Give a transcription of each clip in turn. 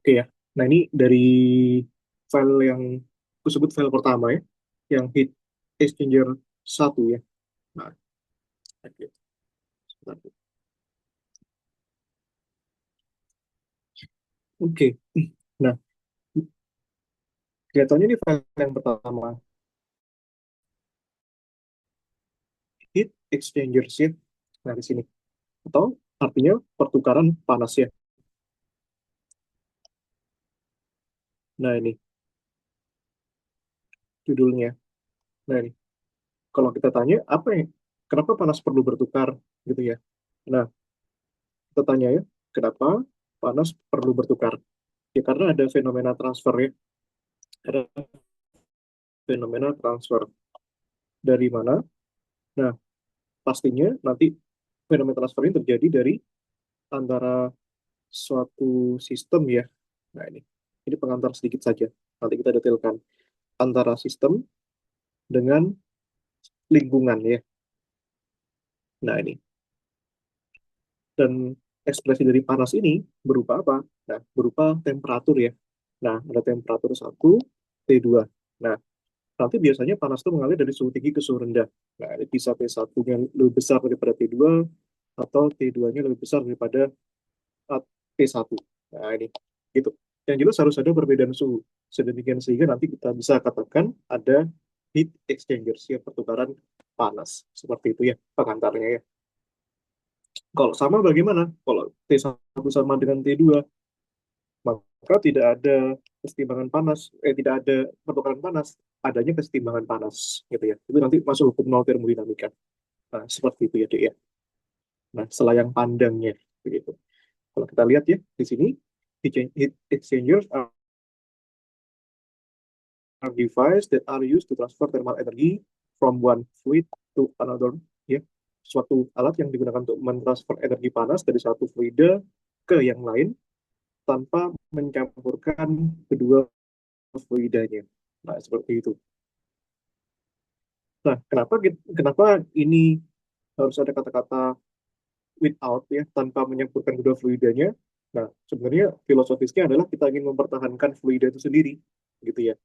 Oke ya. Nah, ini dari file yang aku sebut file pertama ya, yang heat exchanger satu ya. Nah, oke. Sebentar. Oke. Nah, kelihatannya ini file yang pertama, heat exchanger sheet. Nah, di sini. Atau artinya pertukaran panas ya. Nah, ini judulnya. Nah, ini. Kalau kita tanya, apa yang, kenapa panas perlu bertukar gitu ya. Nah, kita tanya ya, kenapa panas perlu bertukar? Ya, karena ada fenomena transfer ya. Ada fenomena transfer dari mana? Nah, pastinya nanti fenomena transfer ini terjadi dari antara suatu sistem ya. Nah, ini pengantar sedikit saja. Nanti kita detailkan antara sistem dengan lingkungan ya. Nah, ini. Dan ekspresi dari panas ini berupa apa? Nah, berupa temperatur ya. Nah, ada temperatur satu T2. Nah, nanti biasanya panas itu mengalir dari suhu tinggi ke suhu rendah. Nah, ini bisa T1-nya lebih besar daripada T2, atau T2-nya lebih besar daripada T1. Nah, ini. Gitu. Yang jelas harus ada perbedaan suhu. Sedemikian sehingga nanti kita bisa katakan ada heat exchangers, ya, pertukaran panas. Seperti itu ya, pengantarnya ya. Kalau sama bagaimana? Kalau T1 sama dengan T2, maka tidak ada kesetimbangan panas, tidak ada pertukaran panas, adanya kesetimbangan panas, gitu ya. Itu nanti masuk hukum nol termodinamika. Nah, seperti itu ya, Dek ya. Nah, selayang pandangnya, begitu. Kalau kita lihat ya, di sini, heat exchangers are devices that are used to transfer thermal energy from one fluid to another. Ya, suatu alat yang digunakan untuk mentransfer energi panas dari satu fluida ke yang lain tanpa mencampurkan kedua fluidanya. Nah, seperti itu. Nah, kenapa ini harus ada kata-kata without ya, tanpa mencampurkan kedua fluidanya? Nah, sebenarnya filosofisnya adalah kita ingin mempertahankan fluida itu sendiri, gitu ya.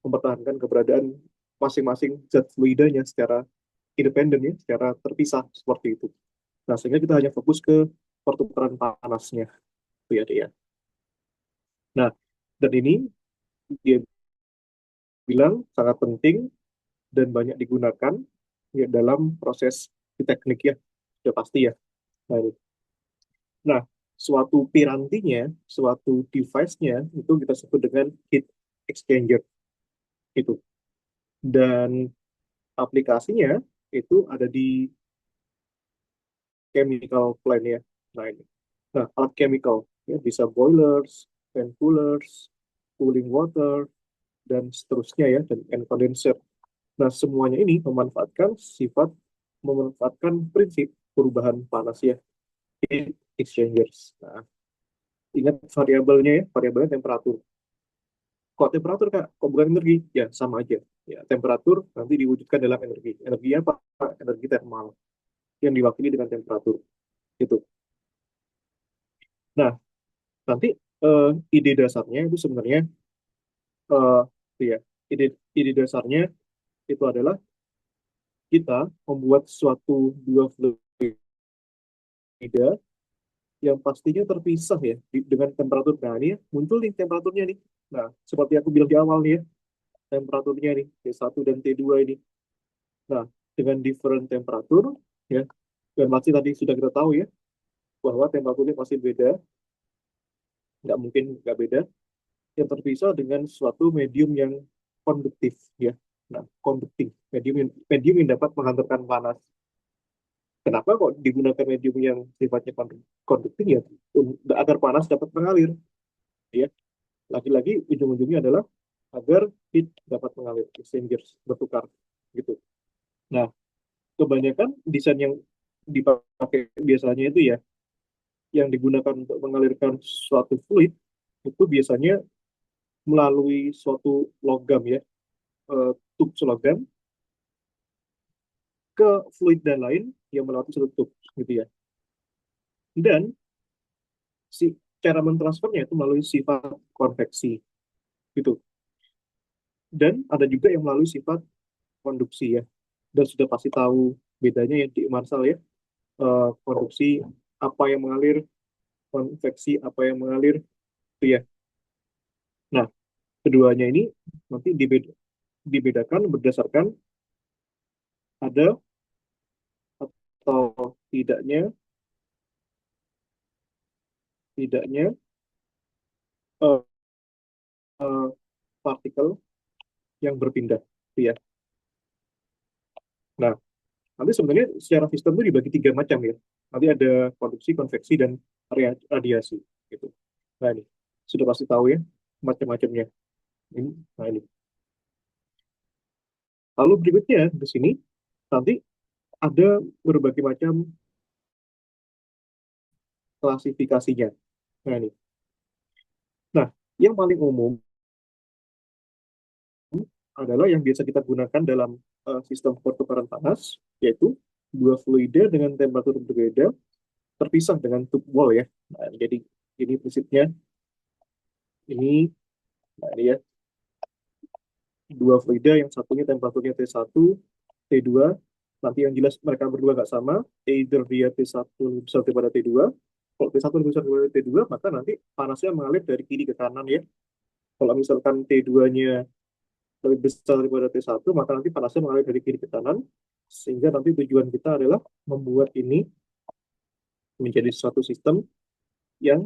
Mempertahankan keberadaan masing-masing zat fluidanya secara independen ya, secara terpisah seperti itu. Nah, sehingga kita hanya fokus ke pertukaran panasnya, itu ya, dia. Nah, dan ini dia bilang sangat penting dan banyak digunakan ya dalam proses teknik ya, sudah pasti ya. Nah, nah, suatu pirantinya, suatu device-nya itu kita sebut dengan heat exchanger itu. Dan aplikasinya itu ada di chemical plant ya. Nah, ini. Nah, alat chemical ya bisa boilers, fan coolers, cooling water, dan seterusnya ya, dan condenser. Nah, semuanya ini memanfaatkan prinsip perubahan panas ya, heat exchangers. Nah, ingat variabelnya ya, variabelnya temperatur. Kok temperatur, Kak? Kok bukan energi? Ya, sama aja. Ya, temperatur nanti diwujudkan dalam energi. Energi apa? Energi thermal yang diwakili dengan temperatur. Itu. Nah, nanti eh, ide dasarnya itu sebenarnya eh ya, ide ide dasarnya itu adalah kita membuat suatu dua fluida yang pastinya terpisah ya dengan temperatur. Nah, ini ya, muncul nih temperaturnya nih. Nah, seperti aku bilang di awal nih ya, temperaturnya nih T1 dan T2 ini. Nah, dengan different temperatur ya, dan masih tadi sudah kita tahu ya bahwa temperaturnya pasti beda, nggak mungkin nggak beda, yang terpisah dengan suatu medium yang konduktif ya. Nah, konduktif, medium yang dapat menghantarkan panas. Kenapa kok digunakan medium yang sifatnya konduktif ya? Agar panas dapat mengalir ya. Lagi-lagi ujung-ujungnya adalah agar heat dapat mengalir, exchangers bertukar gitu. Nah, kebanyakan desain yang dipakai biasanya itu ya, yang digunakan untuk mengalirkan suatu fluid itu biasanya melalui suatu logam ya, tube logam ke fluid dan lain yang melewati suatu tube gitu ya. Dan si cara mentransfernya itu melalui sifat konveksi gitu. Dan ada juga yang melalui sifat konduksi ya. Dan sudah pasti tahu bedanya ya di Marshall ya. Konduksi apa yang mengalir, konveksi apa yang mengalir itu ya. Nah, keduanya ini nanti dibedakan berdasarkan ada atau tidaknya eh, eh, partikel yang berpindah gitu ya. Nah, nanti sebenarnya secara sistem itu dibagi tiga macam ya. Nanti ada konduksi, konveksi, dan radiasi gitu. Nah, ini sudah pasti tahu ya macam-macamnya. Nah, ini. Lalu berikutnya di sini nanti ada berbagai macam klasifikasinya. Nah, ini. Nah, yang paling umum adalah yang biasa kita gunakan dalam sistem pertukaran panas, yaitu dua fluida dengan temperatur berbeda terpisah dengan tube wall ya. Nah, jadi ini prinsipnya ini, nah ini ya, dua fluida yang satunya temperaturnya T1, T2, nanti yang jelas mereka berdua nggak sama, either dia T1 lebih besar daripada T2, kalau T1 lebih besar daripada T2, maka nanti panasnya mengalir dari kiri ke kanan ya. Kalau misalkan T2-nya lebih besar daripada T1, maka nanti panasnya mengalir dari kiri ke kanan, sehingga nanti tujuan kita adalah membuat ini menjadi suatu sistem yang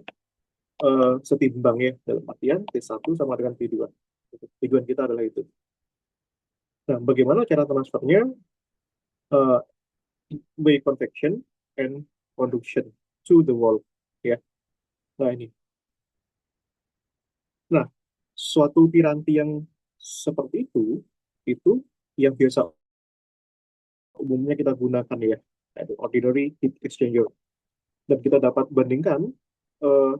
setimbang ya, dalam artian T1 sama dengan T2. Tujuan kita adalah itu. Nah, bagaimana cara transfernya? Uh, by convection and conduction to the wall. Ya, nah ini. Nah, suatu piranti yang seperti itu yang biasa umumnya kita gunakan ya, yaitu ordinary heat exchanger. Dan kita dapat bandingkan uh,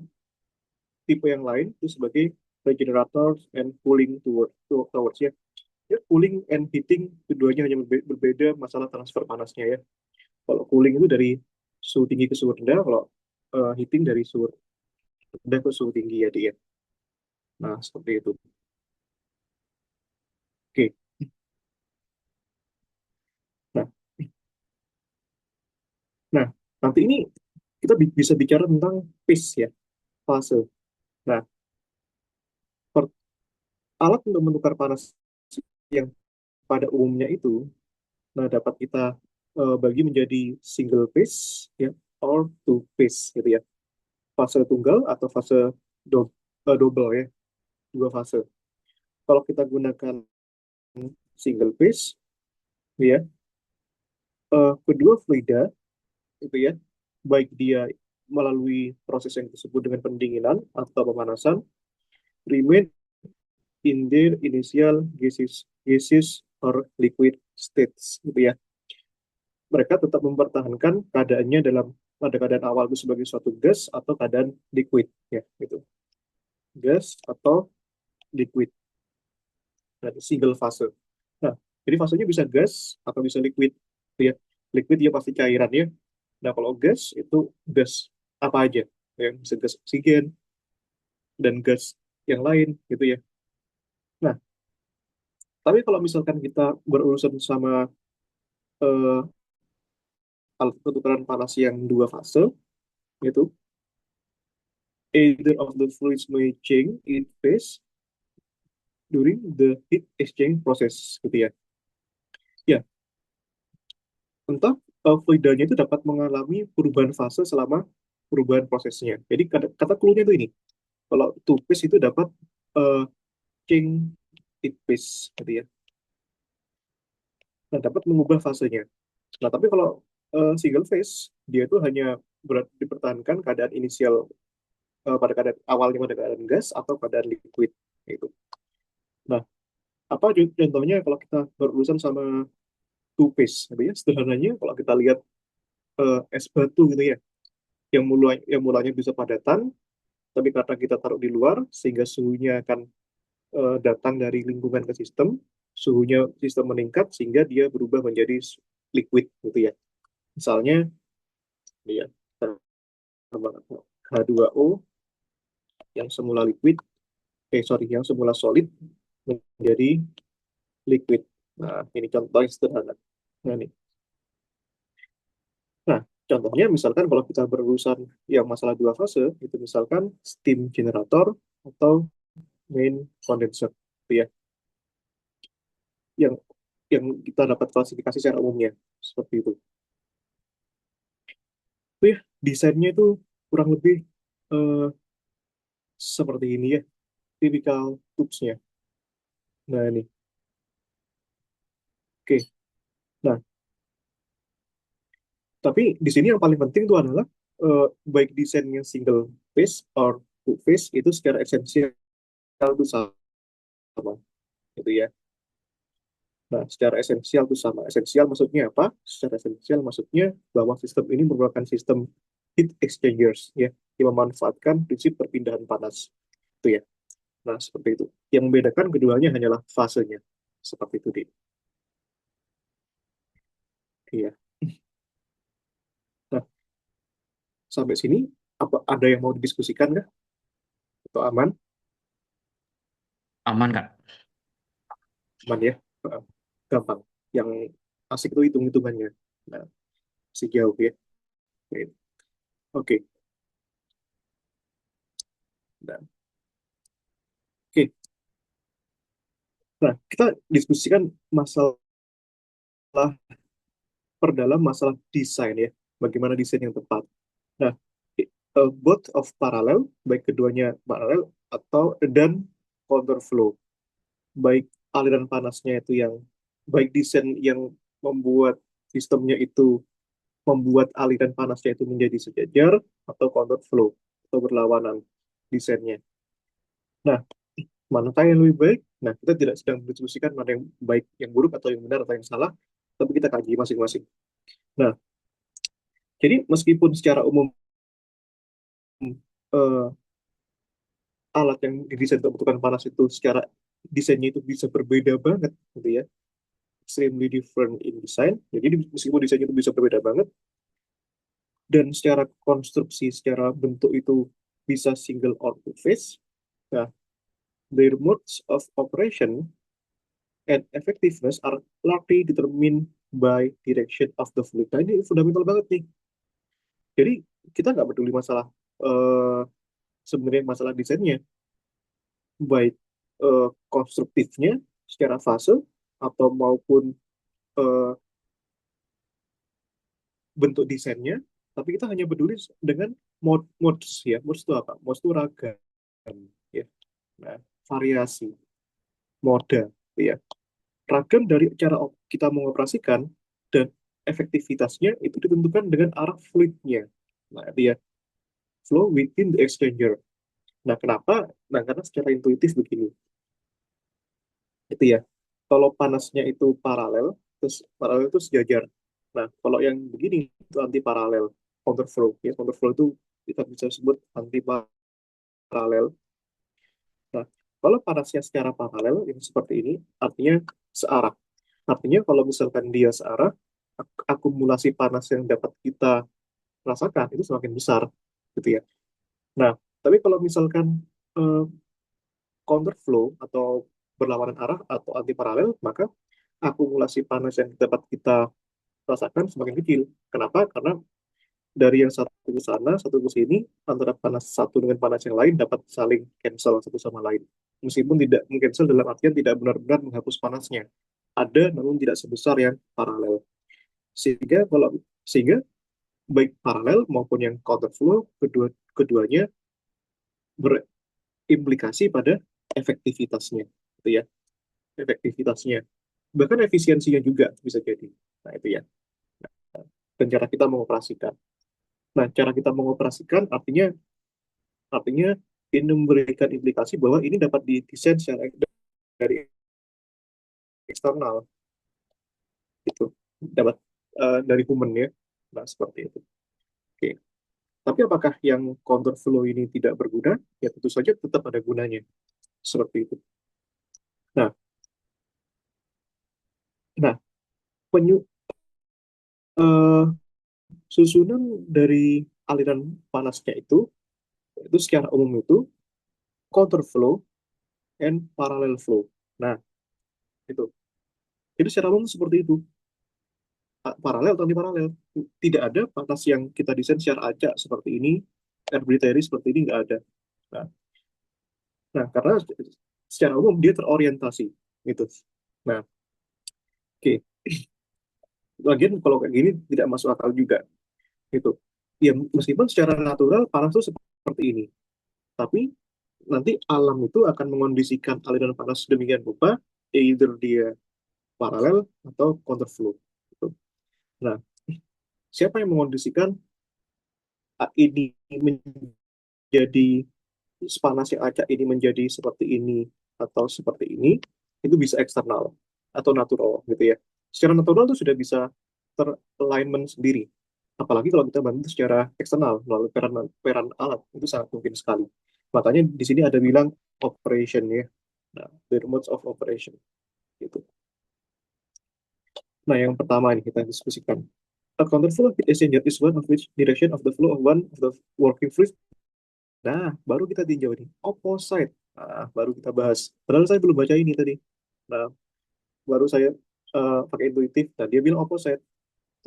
tipe yang lain itu sebagai regenerators and cooling towers ya. Ya, cooling and heating keduanya hanya berbeda masalah transfer panasnya ya. Kalau cooling itu dari suhu tinggi ke suhu rendah, kalau heating dari suhu rendah ke suhu tinggi ya dia. Nah, seperti itu. Oke. Nah, nah, nanti ini kita bisa bicara tentang pace ya, fase. Nah, alat untuk menukar panas yang pada umumnya itu, nah dapat kita bagi menjadi single phase ya, or two phase gitu ya. Fase tunggal atau fase double ya, dua fase. Kalau kita gunakan single phase ya, kedua fluida itu ya, baik dia melalui proses yang disebut dengan pendinginan atau pemanasan, remain in their initial gases or liquid states gitu ya. Mereka tetap mempertahankan keadaannya pada keadaan awal itu sebagai suatu gas atau keadaan liquid ya gitu. Gas atau liquid. Nah, single fase. Nah, jadi fasenya bisa gas atau bisa liquid gitu ya. Liquid ya pasti cairan ya. Nah, kalau gas itu gas apa aja? Yang bisa gas oksigen dan gas yang lain gitu ya. Nah, tapi kalau misalkan kita berurusan sama eh, alat pertukaran panas yang dua fase, gitu, either of the fluids may change in phase during the heat exchange process, gitu ya. Ya, entah fluidanya itu dapat mengalami perubahan fase selama perubahan prosesnya. Jadi kata clue-nya itu ini. Kalau two phase itu dapat uh, change heat phase, gitu ya. Nah, dapat mengubah fasenya. Nah, tapi kalau single phase, dia itu hanya dipertahankan keadaan inisial pada keadaan awalnya pada keadaan gas atau keadaan liquid itu. Nah, apa contohnya kalau kita berurusan sama two phase, gitu ya? Sederhananya kalau kita lihat es batu gitu ya, yang mulanya bisa padatan, tapi karena kita taruh di luar sehingga suhunya akan datang dari lingkungan ke sistem, suhunya sistem meningkat sehingga dia berubah menjadi liquid gitu ya. Misalnya, ya, H2O yang semula liquid, yang semula solid menjadi liquid. Nah, ini contoh yang sederhana. Nah, ini. Nah, contohnya misalkan kalau kita berurusan yang masalah dua fase, itu misalkan steam generator atau main condenser, itu ya, yang kita dapat klasifikasi secara umumnya seperti itu. Itu ya, desainnya itu kurang lebih eh, seperti ini ya, tipikal tubes-nya. Nah, ini. Oke. Nah, tapi di sini yang paling penting itu adalah baik desainnya single phase or two phase itu secara esensial itu sama, gitu ya. Nah, secara esensial itu sama. Esensial maksudnya apa? Secara esensial maksudnya bahwa sistem ini merupakan sistem heat exchangers ya, yang memanfaatkan prinsip perpindahan panas. Itu ya. Nah, seperti itu. Yang membedakan keduanya hanyalah fasenya. Seperti itu, Di. Iya. Nah, sampai sini apa ada yang mau didiskusikan nggak? Atau aman? Aman, Kak. Aman ya. Gampang. Yang asik itu hitung-hitungannya. Nah, masih jauh ya. Oke. Oke. Nah, oke. Nah, kita diskusikan masalah perdalam masalah desain ya. Bagaimana desain yang tepat. Nah, both of parallel, baik keduanya paralel atau dan counterflow, baik aliran panasnya itu yang baik desain yang membuat sistemnya itu membuat aliran panasnya itu menjadi sejajar atau counterflow atau berlawanan desainnya. Nah, manakah yang lebih baik? Nah, kita tidak sedang mendiskusikan mana yang baik, yang buruk atau yang benar atau yang salah, tapi kita kaji masing-masing. Nah, jadi meskipun secara umum eh, alat yang didesain untuk membutuhkan panas itu secara desainnya itu bisa berbeda banget, gitu ya, extremely different in design. Jadi meskipun desainnya itu bisa berbeda banget, dan secara konstruksi, secara bentuk itu bisa single or two phase, nah, their modes of operation and effectiveness are largely determined by direction of the fluid. Nah, ini fundamental banget nih. Jadi kita nggak peduli masalah eh, sebenarnya masalah desainnya, baik konstruktifnya secara fase atau maupun eh, bentuk desainnya, tapi kita hanya peduli dengan modes ya. Modes itu apa? Modes itu ragam ya. Nah, variasi, moda ya. Ragam dari cara kita mengoperasikan dan efektivitasnya itu ditentukan dengan arah fluidnya. Nah, dia flow within the exchanger. Nah, kenapa? Nah, karena secara intuitif begini. Itu ya. Kalau panasnya itu paralel, terus paralel itu sejajar. Nah, kalau yang begini itu anti paralel, counterflow. Ya, counterflow itu kita bisa sebut anti paralel. Nah, kalau panasnya secara paralel yang seperti ini, artinya searah. Artinya kalau misalkan dia searah, akumulasi panas yang dapat kita rasakan itu semakin besar, gitu ya. Nah, tapi kalau misalkan eh, counterflow atau berlawanan arah atau anti paralel, maka akumulasi panas yang dapat kita rasakan semakin kecil. Kenapa? Karena dari yang satu ke sana, satu ke sini, antara panas satu dengan panas yang lain dapat saling cancel satu sama lain. Meskipun tidak mengcancel dalam artian tidak benar-benar menghapus panasnya. Ada, namun tidak sebesar yang paralel. Sehingga baik paralel maupun yang counterflow, keduanya berimplikasi pada efektivitasnya, gitu ya, efektivitasnya. Bahkan efisiensinya juga bisa jadi. Nah, itu ya. Dan cara kita mengoperasikan. Nah, cara kita mengoperasikan artinya ini memberikan implikasi bahwa ini dapat didesain secara dari eksternal, itu dapat dari human ya. Nah, seperti itu. Oke. Tapi apakah yang counterflow ini tidak berguna? Ya tentu saja tetap ada gunanya. Seperti itu. Nah, nah penyu, eh, susunan dari aliran panasnya itu secara umum itu counterflow, and parallel flow. Nah, itu. Jadi secara umum seperti itu. Paralel atau anti-paralel. Tidak ada panas yang kita desain secara acak seperti ini, arbitrary seperti ini, nggak ada. Nah, karena secara umum dia terorientasi. Gitu. Nah, oke. Lagian kalau kayak gini tidak masuk akal juga. Gitu. Ya, meskipun secara natural panas itu seperti ini. Tapi nanti alam itu akan mengondisikan aliran panas sedemikian rupa, either dia paralel atau counterflow. Gitu. Nah, siapa yang mengondisikan ini menjadi panas yang acak ini menjadi seperti ini atau seperti ini, itu bisa eksternal atau natural gitu ya. Secara natural itu sudah bisa teralignment sendiri. Apalagi kalau kita bantu secara eksternal melalui peran peran alat, itu sangat mungkin sekali. Makanya di sini ada bilang operation ya. Nah, the modes of operation gitu. Nah, yang pertama ini kita diskusikan. A counterflow heat exchanger is one of which direction of the flow of one of the working fluid. Nah, baru kita tinjau ini. Opposite. Nah, baru kita bahas. Padahal saya belum baca ini tadi. Nah, baru saya pakai intuitif. Nah, dia bilang opposite.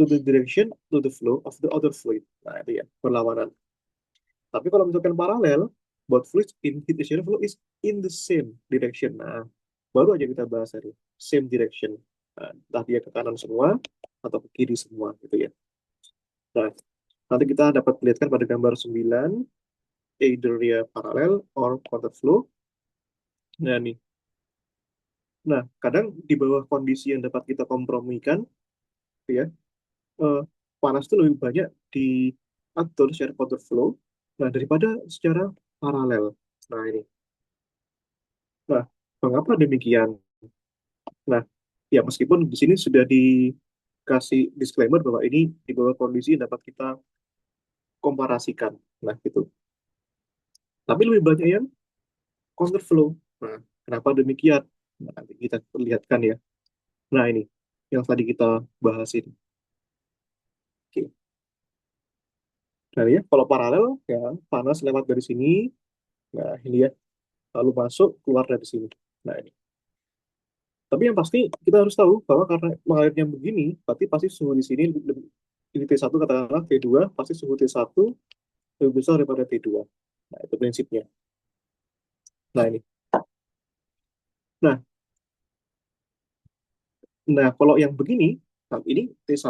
To the direction, to the flow of the other fluid. Nah, itu ya, berlawanan. Tapi kalau misalkan paralel, both fluids in heat exchanger flow is in the same direction. Nah, baru aja kita bahas tadi. Same direction. Nah, entah dia ke kanan semua, atau ke kiri semua, gitu ya. Nah, nanti kita dapat lihatkan pada gambar 9, either dia paralel or counter flow. Nah, nih. Nah, kadang di bawah kondisi yang dapat kita kompromikan, gitu ya, eh, panas itu lebih banyak diatur secara counter flow, nah, daripada secara paralel. Nah, ini. Nah, mengapa demikian? Nah, ya meskipun di sini sudah dikasih disclaimer bahwa ini di bawah kondisi yang dapat kita komparasikan. Nah, gitu. Tapi lebih banyak yang counter flow. Nah, kenapa demikian? Nah, nanti kita perlihatkan ya. Nah, ini yang tadi kita bahas ini. Oke. Nah, ya, kalau paralel ya panas lewat dari sini. Nah, ini ya, lalu masuk keluar dari sini. Nah, ini. Tapi yang pasti kita harus tahu bahwa karena mengalirnya begini, berarti pasti suhu di sini ini T1 katakanlah T2, pasti suhu T1 lebih besar daripada T2. Nah, itu prinsipnya. Nah, ini. Nah, kalau yang begini, nah ini T1,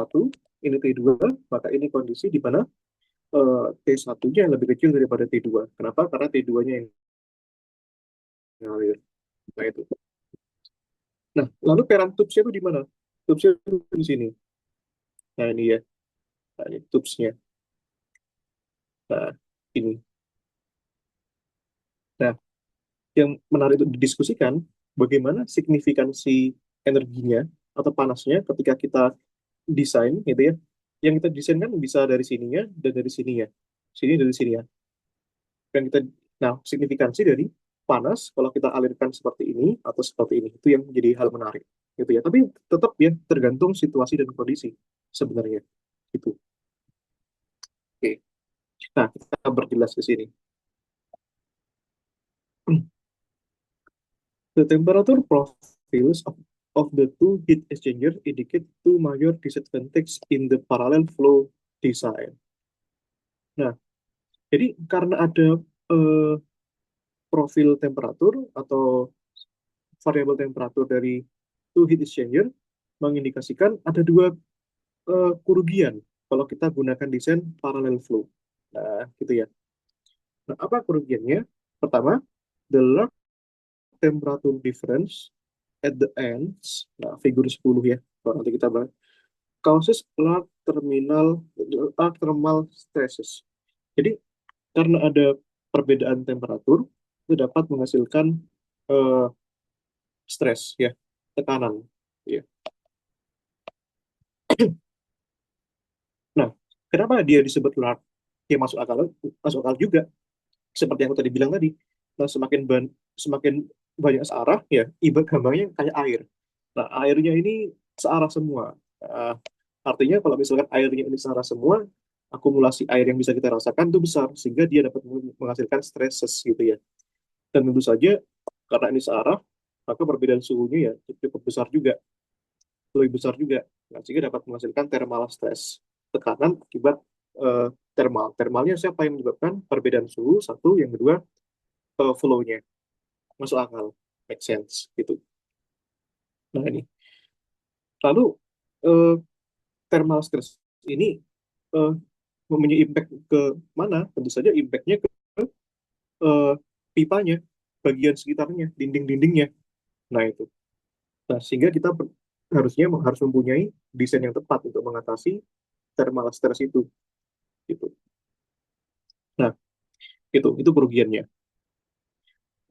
ini T2, maka ini kondisi di mana T1-nya lebih kecil daripada T2. Kenapa? Karena T2-nya yang ngalir. Nah, itu. Nah, lalu peran tubes itu di mana? Tubes itu di sini. Nah, ini ya. Nah, ini tubes-nya. Nah, ini. Nah, yang menarik untuk didiskusikan, bagaimana signifikansi energinya atau panasnya ketika kita desain, gitu ya. Yang kita desain kan bisa dari sininya dan dari sininya. Sini dari sini ya. Dan kita, nah, signifikansi dari panas kalau kita alirkan seperti ini atau seperti ini itu yang menjadi hal menarik gitu ya. Tapi tetap ya tergantung situasi dan kondisi sebenarnya gitu. Oke. Nah, kita berjelas di sini. The temperature profiles of the two heat exchanger indicate two major disadvantages in the parallel flow design. Nah, jadi karena ada eh, profil temperatur atau variabel temperatur dari two heat exchanger mengindikasikan ada dua kerugian kalau kita gunakan desain parallel flow. Nah, gitu ya. Nah, apa kerugiannya? Pertama, the large temperature difference at the ends, nah, figur 10 ya, kalau nanti kita bahas, causes large thermal stresses. Jadi, karena ada perbedaan temperatur, itu dapat menghasilkan eh, stres, ya, tekanan. Ya. Nah, kenapa dia disebut large? Ya, masuk akal juga. Seperti yang aku tadi bilang tadi, nah, semakin banyak searah ya ibarat gambarnya kayak air. Nah, airnya ini searah semua. Nah, artinya kalau misalkan airnya ini searah semua, akumulasi air yang bisa kita rasakan itu besar sehingga dia dapat menghasilkan stresses gitu ya. Dan tentu saja karena ini searah, maka perbedaan suhunya ya cukup besar juga, lebih besar juga. Nah, sehingga dapat menghasilkan thermal stress, tekanan akibat eh, thermal. Thermalnya siapa yang menyebabkan perbedaan suhu? Satu, yang kedua flow-nya. Masuk akal, make sense gitu. Nah ini, lalu eh, thermal stress ini eh, mempunyai impact ke mana? Tentu saja impact-nya ke eh, pipanya, bagian sekitarnya, dinding-dindingnya. Nah itu. Nah, sehingga kita harusnya harus mempunyai desain yang tepat untuk mengatasi thermal stress itu. Gitu. Nah, itu kerugiannya.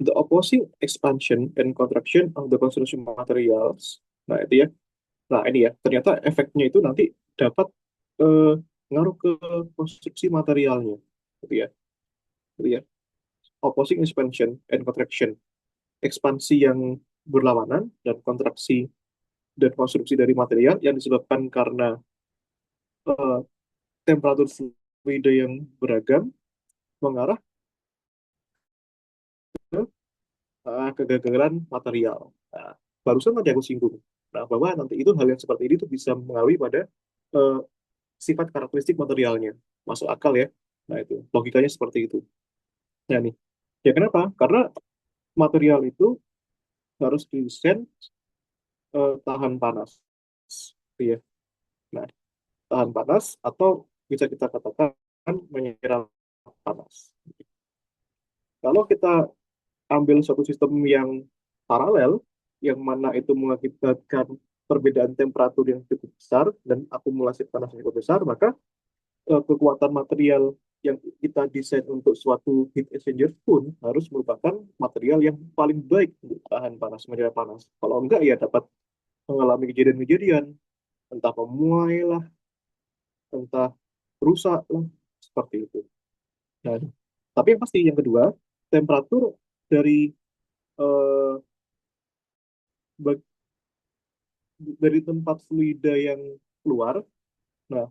The opposing expansion and contraction of the construction materials. Nah, itu ya. Nah, ini ya. Ternyata efeknya itu nanti dapat eh, ngaruh ke konstruksi materialnya. Gitu ya. Gitu ya. Opposing expansion and contraction. Ekspansi yang berlawanan dan kontraksi dan konstruksi dari material yang disebabkan karena eh, temperatur fluida yang beragam mengarah ke kegagalan material. Nah, barusan tadi aku singgung, nah, bahwa nanti itu hal yang seperti ini tuh bisa mengaruhi pada eh, sifat karakteristik materialnya. Masuk akal ya. Nah, itu logikanya seperti itu. Nah, nih. Ya kenapa? Karena material itu harus didesain tahan panas. Iya. Nah, tahan panas atau bisa kita katakan menyerap panas. Kalau kita ambil suatu sistem yang paralel, yang mana itu mengakibatkan perbedaan temperatur yang cukup besar dan akumulasi panas yang cukup besar, maka kekuatan material yang kita desain untuk suatu heat exchanger pun harus merupakan material yang paling baik untuk tahan panas, menyerap panas. Kalau enggak, ya dapat mengalami kejadian-kejadian, entah memuai lah, entah rusak lah, seperti itu. Nah, tapi yang pasti yang kedua, temperatur dari eh, bag- dari tempat fluida yang keluar, nah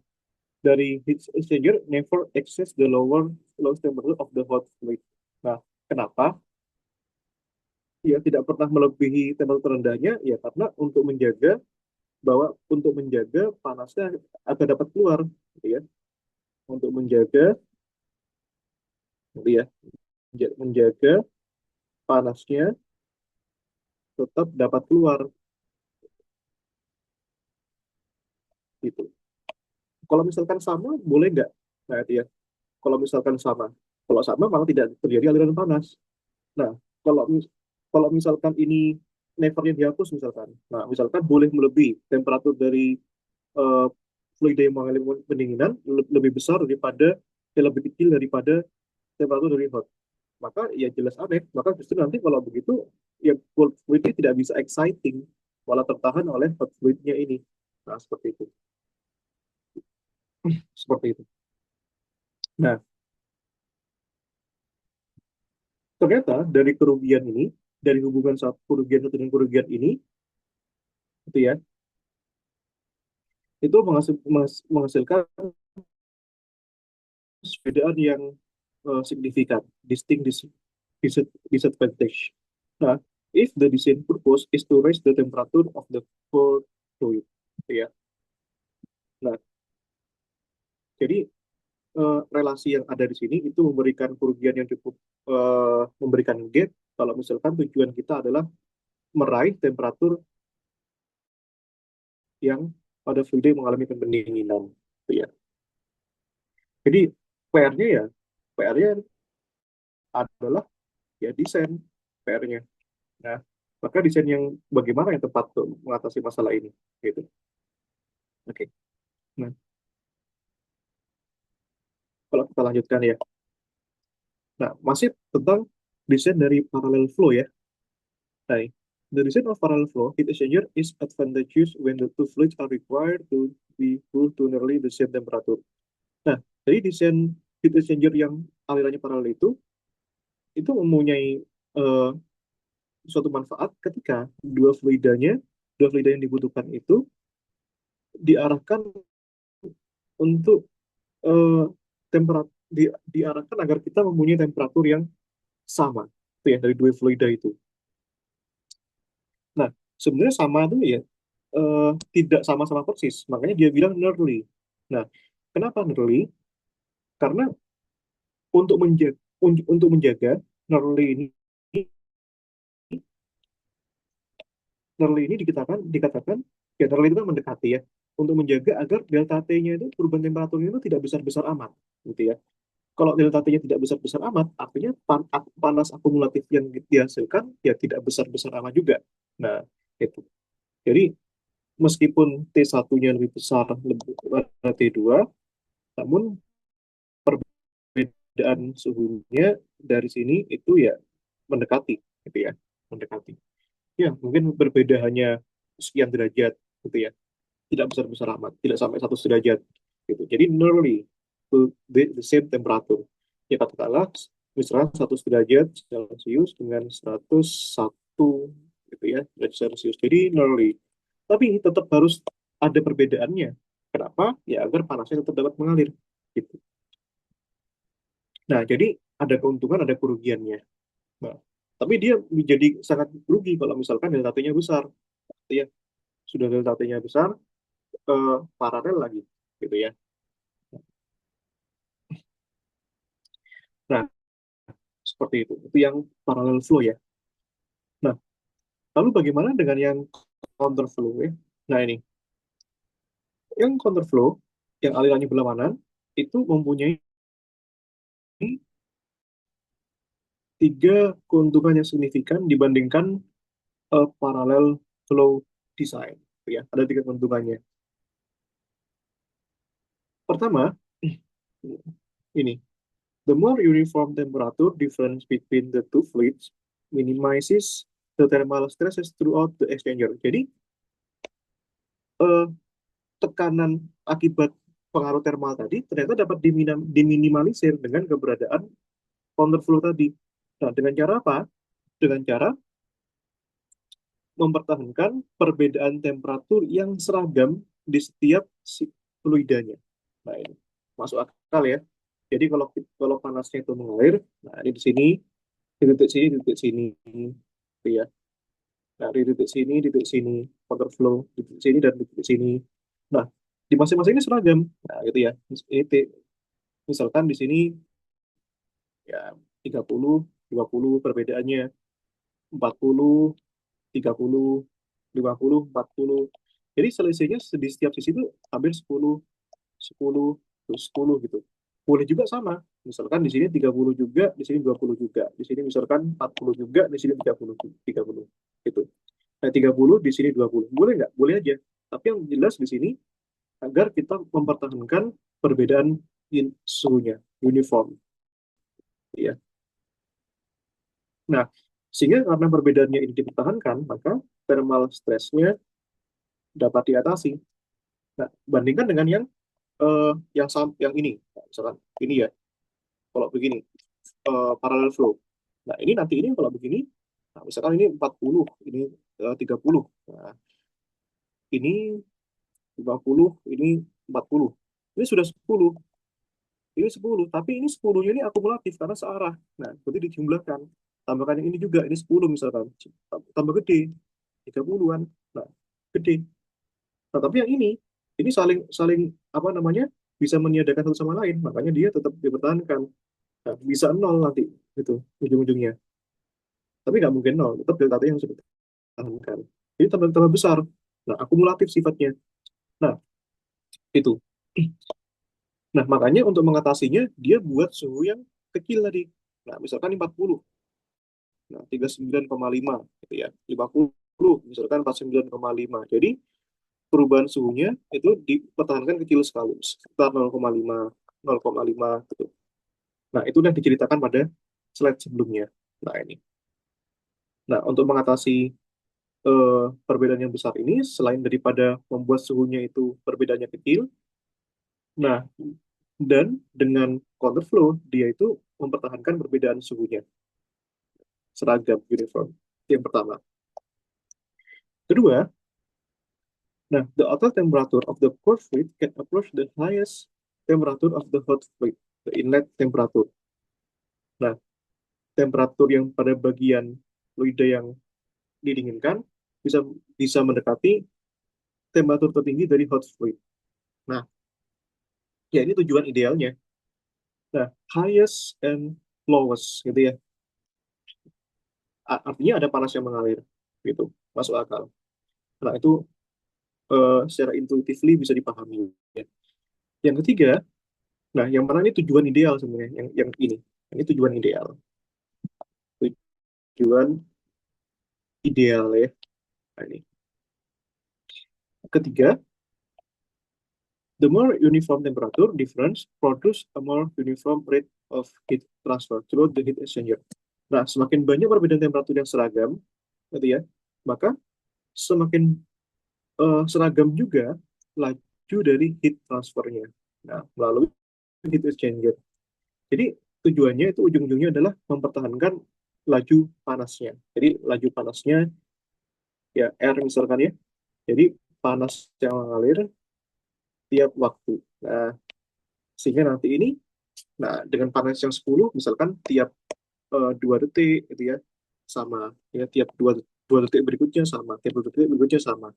dari heat exchanger never access the lowest temperature of the hot fluid. Nah, kenapa? Ya tidak pernah melebihi temperatur terendahnya, ya karena untuk menjaga panasnya agar dapat keluar, gitu ya, untuk menjaga, gitu ya, menjaga panasnya tetap dapat keluar, gitu. Kalau misalkan sama, boleh nggak? Nah, itu ya. Kalau misalkan sama, kalau sama malah tidak terjadi aliran panas. Nah, kalau kalau misalkan ini nevernya dihapus misalkan, nah misalkan boleh melebihi temperatur dari eh, fluida yang mengalami pendinginan lebih besar daripada lebih kecil daripada temperatur dari hot, maka ya jelas aneh. Maka justru nanti kalau begitu ya cold fluid ini tidak bisa exciting, malah tertahan oleh hot fluidnya ini. Nah, seperti itu. Seperti itu. Nah, ternyata dari kerugian ini, dari hubungan satu kerugian satu dan kerugian ini, itu ya, itu menghasilkan perbedaan yang signifikan, distinct disadvantage. Nah, if the design purpose is to raise the temperature of the core fluid, gitu ya. Nah, jadi relasi yang ada di sini itu memberikan kerugian yang cukup memberikan gap kalau misalkan tujuan kita adalah meraih temperatur yang pada fluid yang mengalami pendinginan, gitu ya. Jadi PR-nya ya, PR-nya adalah ya desain PR-nya. Nah, maka desain yang bagaimana yang tepat untuk mengatasi masalah ini, gitu. Oke. Nah, kalau kita lanjutkan ya. Nah, masih tentang desain dari parallel flow ya. Nah, the design of parallel flow heat exchanger is advantageous when the two fluids are required to be cooled to nearly the same temperature. Nah, jadi desain heat exchanger yang alirannya paralel itu mempunyai eh, suatu manfaat ketika dua fluida yang dibutuhkan itu diarahkan untuk temperatur diarahkan agar kita mempunyai temperatur yang sama. itu ya, dari dua fluida itu. Nah, sebenarnya sama tuh ya, tidak sama-sama persis. Makanya dia bilang nearly. Nah, kenapa nearly? Karena untuk menjaga nearly ini dikatakan ya nearly itu kan mendekati ya. Untuk menjaga agar delta T-nya itu perubahan temperaturnya itu tidak besar-besar amat, gitu ya. Kalau delta T-nya tidak besar-besar amat, artinya panas akumulatif yang dihasilkan ya tidak besar-besar amat juga. Nah, itu. Jadi meskipun T1-nya lebih besar lebih pada T2, namun perbedaan suhunya dari sini itu ya mendekati, gitu ya, mendekati. Ya, mungkin berbeda hanya sekian derajat, gitu ya, tidak besar-besar amat, tidak sampai 100 derajat, gitu. Jadi nearly to the same temperature. Ya katakanlah, misalnya 100 derajat Celcius dengan 101, gitu ya, derajat Celcius. Jadi nearly. Tapi tetap harus ada perbedaannya. Kenapa? Ya agar panasnya tetap dapat mengalir, gitu. Nah, jadi ada keuntungan, ada kerugiannya. Nah, tapi dia menjadi sangat rugi kalau misalkan delta T-nya besar. Ya, sudah delta T-nya besar, paralel lagi, gitu ya. Nah, seperti itu. Itu yang parallel flow ya. Nah, lalu bagaimana dengan yang counter flow ya? Nah, ini. Yang counter flow, yang alirannya berlawanan, itu mempunyai tiga keuntungan yang signifikan dibandingkan parallel flow design. Ya, ada tiga keuntungannya. Pertama, ini. The more uniform temperature difference between the two fluids minimizes the thermal stresses throughout the exchanger. Jadi, eh, tekanan akibat pengaruh thermal tadi ternyata dapat diminimalisir dengan keberadaan counterflow tadi. Nah, dengan cara apa? Dengan cara mempertahankan perbedaan temperatur yang seragam di setiap fluidanya. Nah, ini masuk akal ya. Jadi kalau kalau panasnya itu mengalir, nah ini di sini, di titik sini, gitu ya. Nah, di titik sini, counterflow, di titik sini dan di titik sini. Nah, di masing-masing ini seragam. Nah, gitu ya. Ini misalkan di sini ya 30, 20 perbedaannya, 40, 30, 50, 40. Jadi selisihnya di setiap sisi itu hampir 10, 10, terus 10 gitu. Boleh juga sama. Misalkan di sini 30 juga, di sini 20 juga. Di sini misalkan 40 juga, di sini 30, 30 gitu. Nah, 30 di sini 20. Boleh nggak? Boleh aja. Tapi yang jelas di sini agar kita mempertahankan perbedaan suhunya, uniform. Ya. Nah, sehingga karena perbedaannya ini dipertahankan, maka thermal stress-nya dapat diatasi. Nah, bandingkan dengan yang ini, nah, misalkan ini ya, kalau begini, parallel flow. Nah, ini nanti ini kalau begini, nah, misalkan ini 40, ini 30. Nah, ini 50, ini 40. Ini sudah 10. Ini 10, tapi ini 10-nya ini akumulatif karena searah. Nah, berarti dijumlahkan. Tambahkan yang ini juga, ini 10 misalkan. Tambah gede, 30-an. Nah, gede. Nah, tapi yang ini saling saling apa namanya? Bisa meniadakan satu sama lain, makanya dia tetap dipertahankan. Nah, bisa nol nanti gitu ujung-ujungnya. Tapi nggak mungkin nol, tetap delta T yang harus dipertahankan. Jadi tambah-tambah besar. Nah, akumulatif sifatnya. Nah, itu. Nah, makanya untuk mengatasinya, dia buat suhu yang kecil tadi. Nah, misalkan 40, nah 39,5, gitu ya. 50, misalkan 49,5. Jadi, perubahan suhunya itu dipertahankan kecil sekali, sekitar 0,5, 0,5, gitu. Nah, itu yang diceritakan pada slide sebelumnya. Nah, ini. Nah, untuk mengatasi perbedaan yang besar ini, selain daripada membuat suhunya itu perbedaannya kecil, nah, dan dengan counterflow, dia itu mempertahankan perbedaan suhunya seragam, uniform. Itu yang pertama. Kedua, nah, the outer temperature of the core fluid can approach the highest temperature of the hot fluid, the inlet temperature. Nah, temperatur yang pada bagian fluida yang didinginkan bisa bisa mendekati temperatur tertinggi dari hot fluid. Nah, ya ini tujuan idealnya. Nah, highest and lowest gitu ya. Artinya ada panas yang mengalir gitu. Masuk akal. Nah, itu secara intuitively bisa dipahami ya. Yang ketiga, nah yang mana ini tujuan ideal sebenarnya yang ini tujuan ideal. Tujuan ideal ya. Nah, ini. Ketiga, the more uniform temperature difference produce a more uniform rate of heat transfer through the heat exchanger. Nah, semakin banyak perbedaan temperatur yang seragam, gitu ya, maka semakin seragam juga laju dari heat transfernya. Nah, melalui heat exchanger. Jadi tujuannya itu ujung-ujungnya adalah mempertahankan laju panasnya. Jadi laju panasnya ya air misalkan ya. Jadi panas yang mengalir tiap waktu. Nah, sehingga nanti ini, nah dengan panas yang 10, misalkan tiap 2 detik gitu ya, sama ya tiap dua detik berikutnya sama, tiap 2 detik berikutnya sama.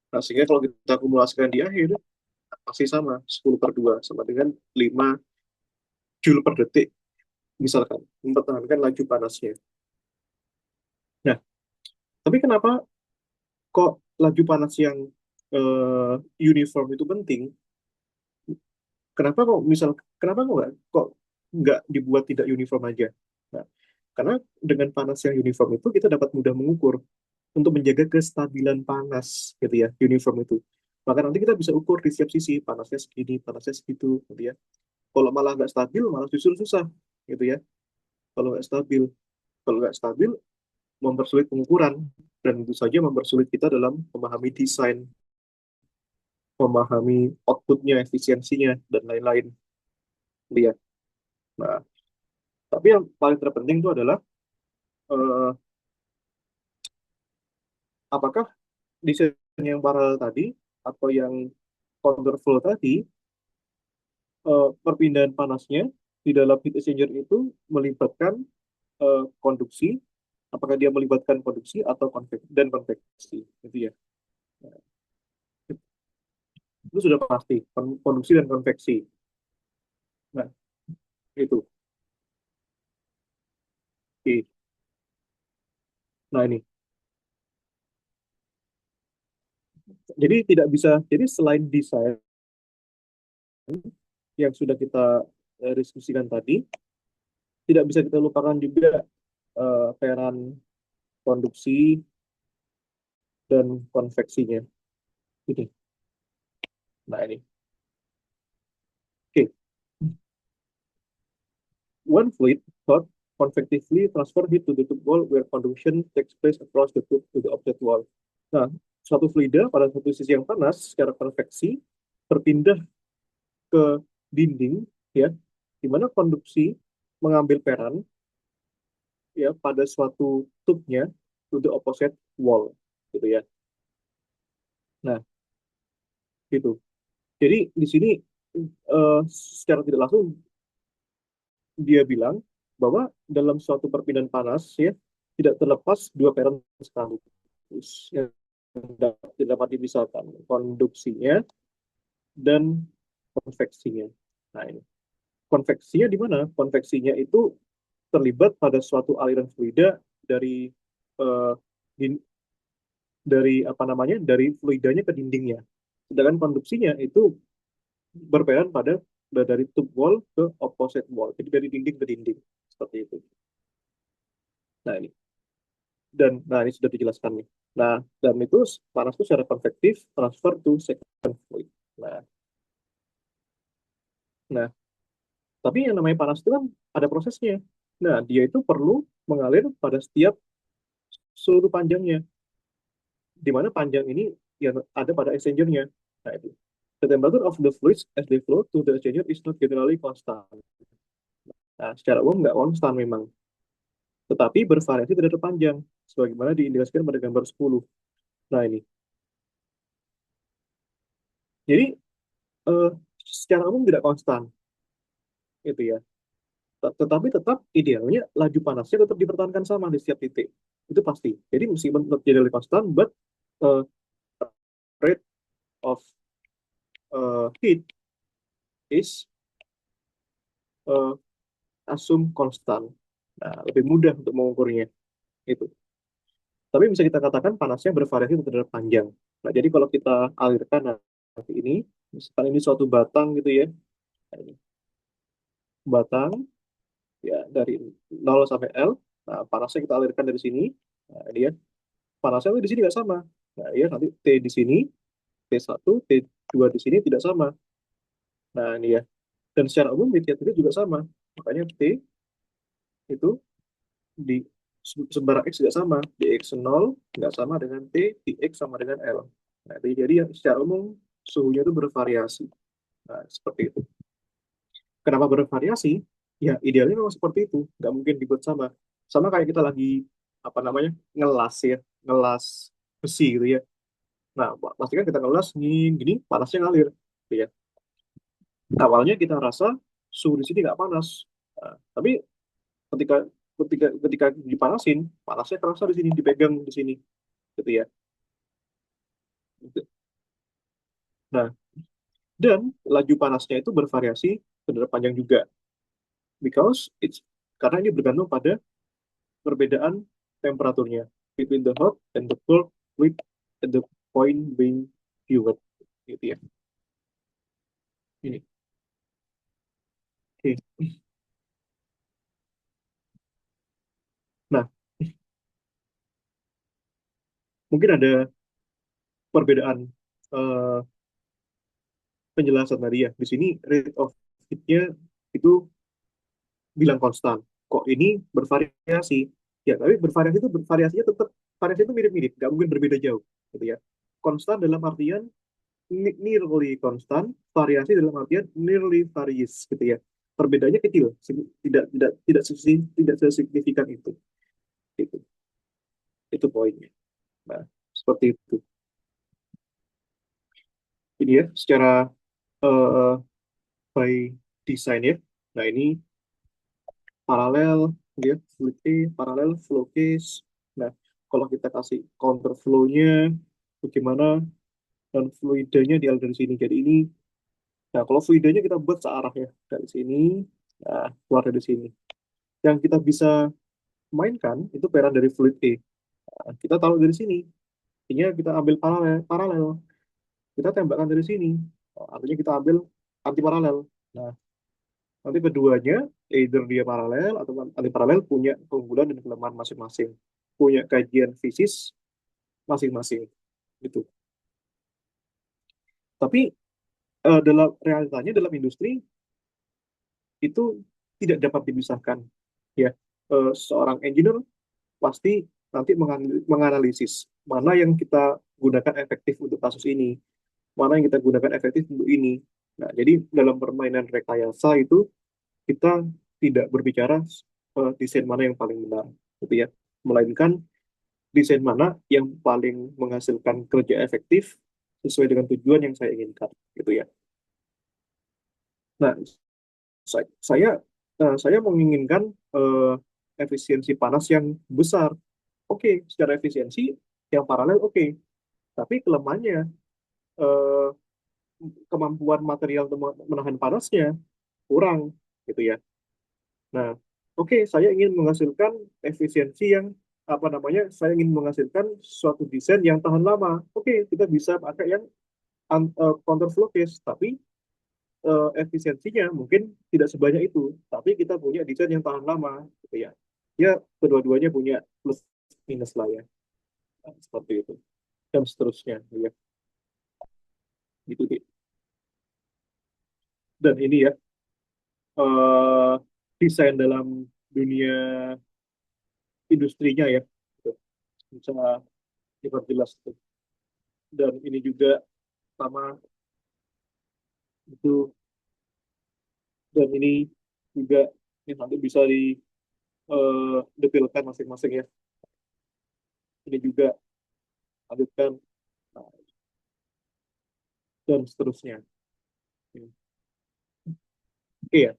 Nah, sehingga kalau kita akumulasikan di akhir pasti sama 10/2 sama dengan 5 joule per detik misalkan mempertahankan laju panasnya. Nah, tapi kenapa kok laju panas yang uniform itu penting? Kenapa kok misal kenapa kok nggak dibuat tidak uniform aja? Nah, karena dengan panas yang uniform itu kita dapat mudah mengukur untuk menjaga kestabilan panas gitu ya, uniform itu. Maka nanti kita bisa ukur di setiap sisi, panasnya segini, panasnya segitu gitu ya. Kalau malah nggak stabil, malah justru susah gitu ya. Kalau nggak stabil, kalau nggak stabil, mempersulit pengukuran dan tentu saja mempersulit kita dalam memahami desain, memahami outputnya, efisiensinya dan lain-lain. Lihat. Nah, tapi yang paling terpenting itu adalah eh, apakah desain yang paralel tadi atau yang counterflow tadi, perpindahan panasnya di dalam heat exchanger itu melibatkan konduksi, apakah dia melibatkan konduksi atau konveksi, gitu ya. Nah, itu sudah pasti konduksi dan konveksi. Nah, itu. Oke. Nah ini, jadi tidak bisa. Jadi selain desain yang sudah kita diskusikan tadi, tidak bisa kita lupakan juga peran konduksi dan konveksinya. Ini. Nah ini. Oke. One fluid thought convectively transfer heat to the tube wall where conduction takes place across the tube to the object wall. Nah, suatu fluida pada satu sisi yang panas secara konveksi berpindah ke dinding ya, di mana konduksi mengambil peran ya pada suatu tube-nya to the opposite wall gitu ya. Nah, gitu. Jadi di sini secara tidak langsung dia bilang bahwa dalam suatu perpindahan panas ya tidak terlepas dua peran sekaligus yang dapat dipisahkan, konduksinya dan konveksinya. Nah ini konveksinya di mana? Konveksinya itu terlibat pada suatu aliran fluida dari eh, din- dari apa namanya dari fluidanya ke dindingnya. Sedangkan konduksinya itu berperan pada dari tube wall ke opposite wall. Jadi dari dinding ke dinding seperti itu. Nah ini nah ini sudah dijelaskan nih. Nah dan itu panas itu secara konvektif transfer to second fluid. Nah, nah tapi yang namanya panas itu kan ada prosesnya. Nah dia itu perlu mengalir pada setiap seluruh panjangnya, di mana panjang ini yang ada pada exchanger-nya. Nah itu. The temperature of the fluids as they flow to the exchanger is not generally constant. Nah, secara umum nggak konstan memang, tetapi bervariasi terhadap panjang, sebagaimana diindikasikan pada gambar 10. Nah ini. Jadi, eh, secara umum tidak konstan, itu ya. Tetapi tetap idealnya laju panasnya tetap dipertahankan sama di setiap titik. Itu pasti. Jadi meskipun tetap jadi konstan, but uh, rate of heat is uh, assume konstan. Nah, lebih mudah untuk mengukurnya itu. Tapi bisa kita katakan panasnya bervariasi terhadap panjang. Nah, jadi kalau kita alirkan nanti ini, misalkan ini suatu batang gitu ya, nah, ini batang ya dari 0 sampai L. Nah, panasnya kita alirkan dari sini. Nah, ini ya, panasnya di sini nggak sama. Nah, ya nanti T di sini, T1, T2 di sini tidak sama. Nah, ini ya. Dan secara umum di tiap titik juga sama. Makanya T itu di sebarang X nggak sama. Di X0 nggak sama dengan T, di X sama dengan L. Nah, jadi ya, secara umum suhunya itu bervariasi. Nah, seperti itu. Kenapa bervariasi? Ya, idealnya memang seperti itu. Nggak mungkin dibuat sama. Sama kayak kita lagi, apa namanya, ngelas ya. Ngelas besi gitu ya. Nah, pastikan kita ngelas gini, gini panasnya ngalir. Gitu ya. Awalnya kita rasa suhu di sini nggak panas. Nah, tapi ketika ketika dipanasin, panasnya terasa di sini, dipegang di sini. Gitu ya. Gitu. Nah, dan laju panasnya itu bervariasi terhadap panjang juga. Because it's karena ini bergantung pada perbedaan temperaturnya between the hot and the cold with the point being viewed gitu ya. Ini. Oke. Nah, mungkin ada perbedaan eh, penjelasan tadi ya. Di sini rate of heat-nya itu bilang konstan. Kok ini bervariasi? Ya, tapi bervariasi itu variasinya tetap variasi itu mirip-mirip, nggak mungkin berbeda jauh, gitu ya. Konstan dalam artian nearly konstan, variasi dalam artian nearly varies, gitu ya. Perbedaannya kecil, tidak sesignifikan itu. Itu, itu poinnya. Nah, seperti itu. Ini ya, secara uh, by design ya. Nah, ini paralel, ya, fluid A, paralel flow case. Nah, kalau kita kasih counter flow-nya, bagaimana dan fluidanya dialir dari sini. Jadi ini, nah kalau fluidanya kita buat searah ya, dari sini, nah, keluar dari sini. Yang kita bisa mainkan itu peran dari fluid A. Nah, kita taruh dari sini, artinya kita ambil paralel, paralel. Kita tembakkan dari sini, artinya kita ambil anti paralel. Nah, nanti keduanya, either dia paralel atau anti paralel punya keunggulan dan kelemahan masing-masing, punya kajian fisis masing-masing, gitu. Tapi dalam realitanya dalam industri itu tidak dapat dipisahkan. Ya, seorang engineer pasti nanti menganalisis mana yang kita gunakan efektif untuk kasus ini, mana yang kita gunakan efektif untuk ini. Nah, jadi dalam permainan rekayasa itu kita tidak berbicara desain mana yang paling benar, gitu ya, melainkan desain mana yang paling menghasilkan kerja efektif sesuai dengan tujuan yang saya inginkan, gitu ya. Nah, saya saya menginginkan efisiensi panas yang besar. Oke, secara efisiensi yang paralel oke, tapi kelemahannya eh, kemampuan material untuk menahan panasnya kurang, gitu ya. Nah, oke, saya ingin menghasilkan efisiensi yang apa namanya? Saya ingin menghasilkan suatu desain yang tahan lama. Oke, kita bisa pakai yang counterflow case, tapi efisiensinya mungkin tidak sebanyak itu. Tapi kita punya desain yang tahan lama, gitu ya. Ya, kedua-duanya punya plus minus lah ya. Nah, seperti itu. Dan seterusnya, ya. Gitu, Dik. Dan ini ya, eh, desain dalam dunia industrinya ya. Gitu. Bisa diperjelas tuh. Dan ini juga sama itu, dan ini juga ini nanti bisa detailkan masing-masing ya. Ini juga lanjutkan, nah, dan seterusnya. Oke ya.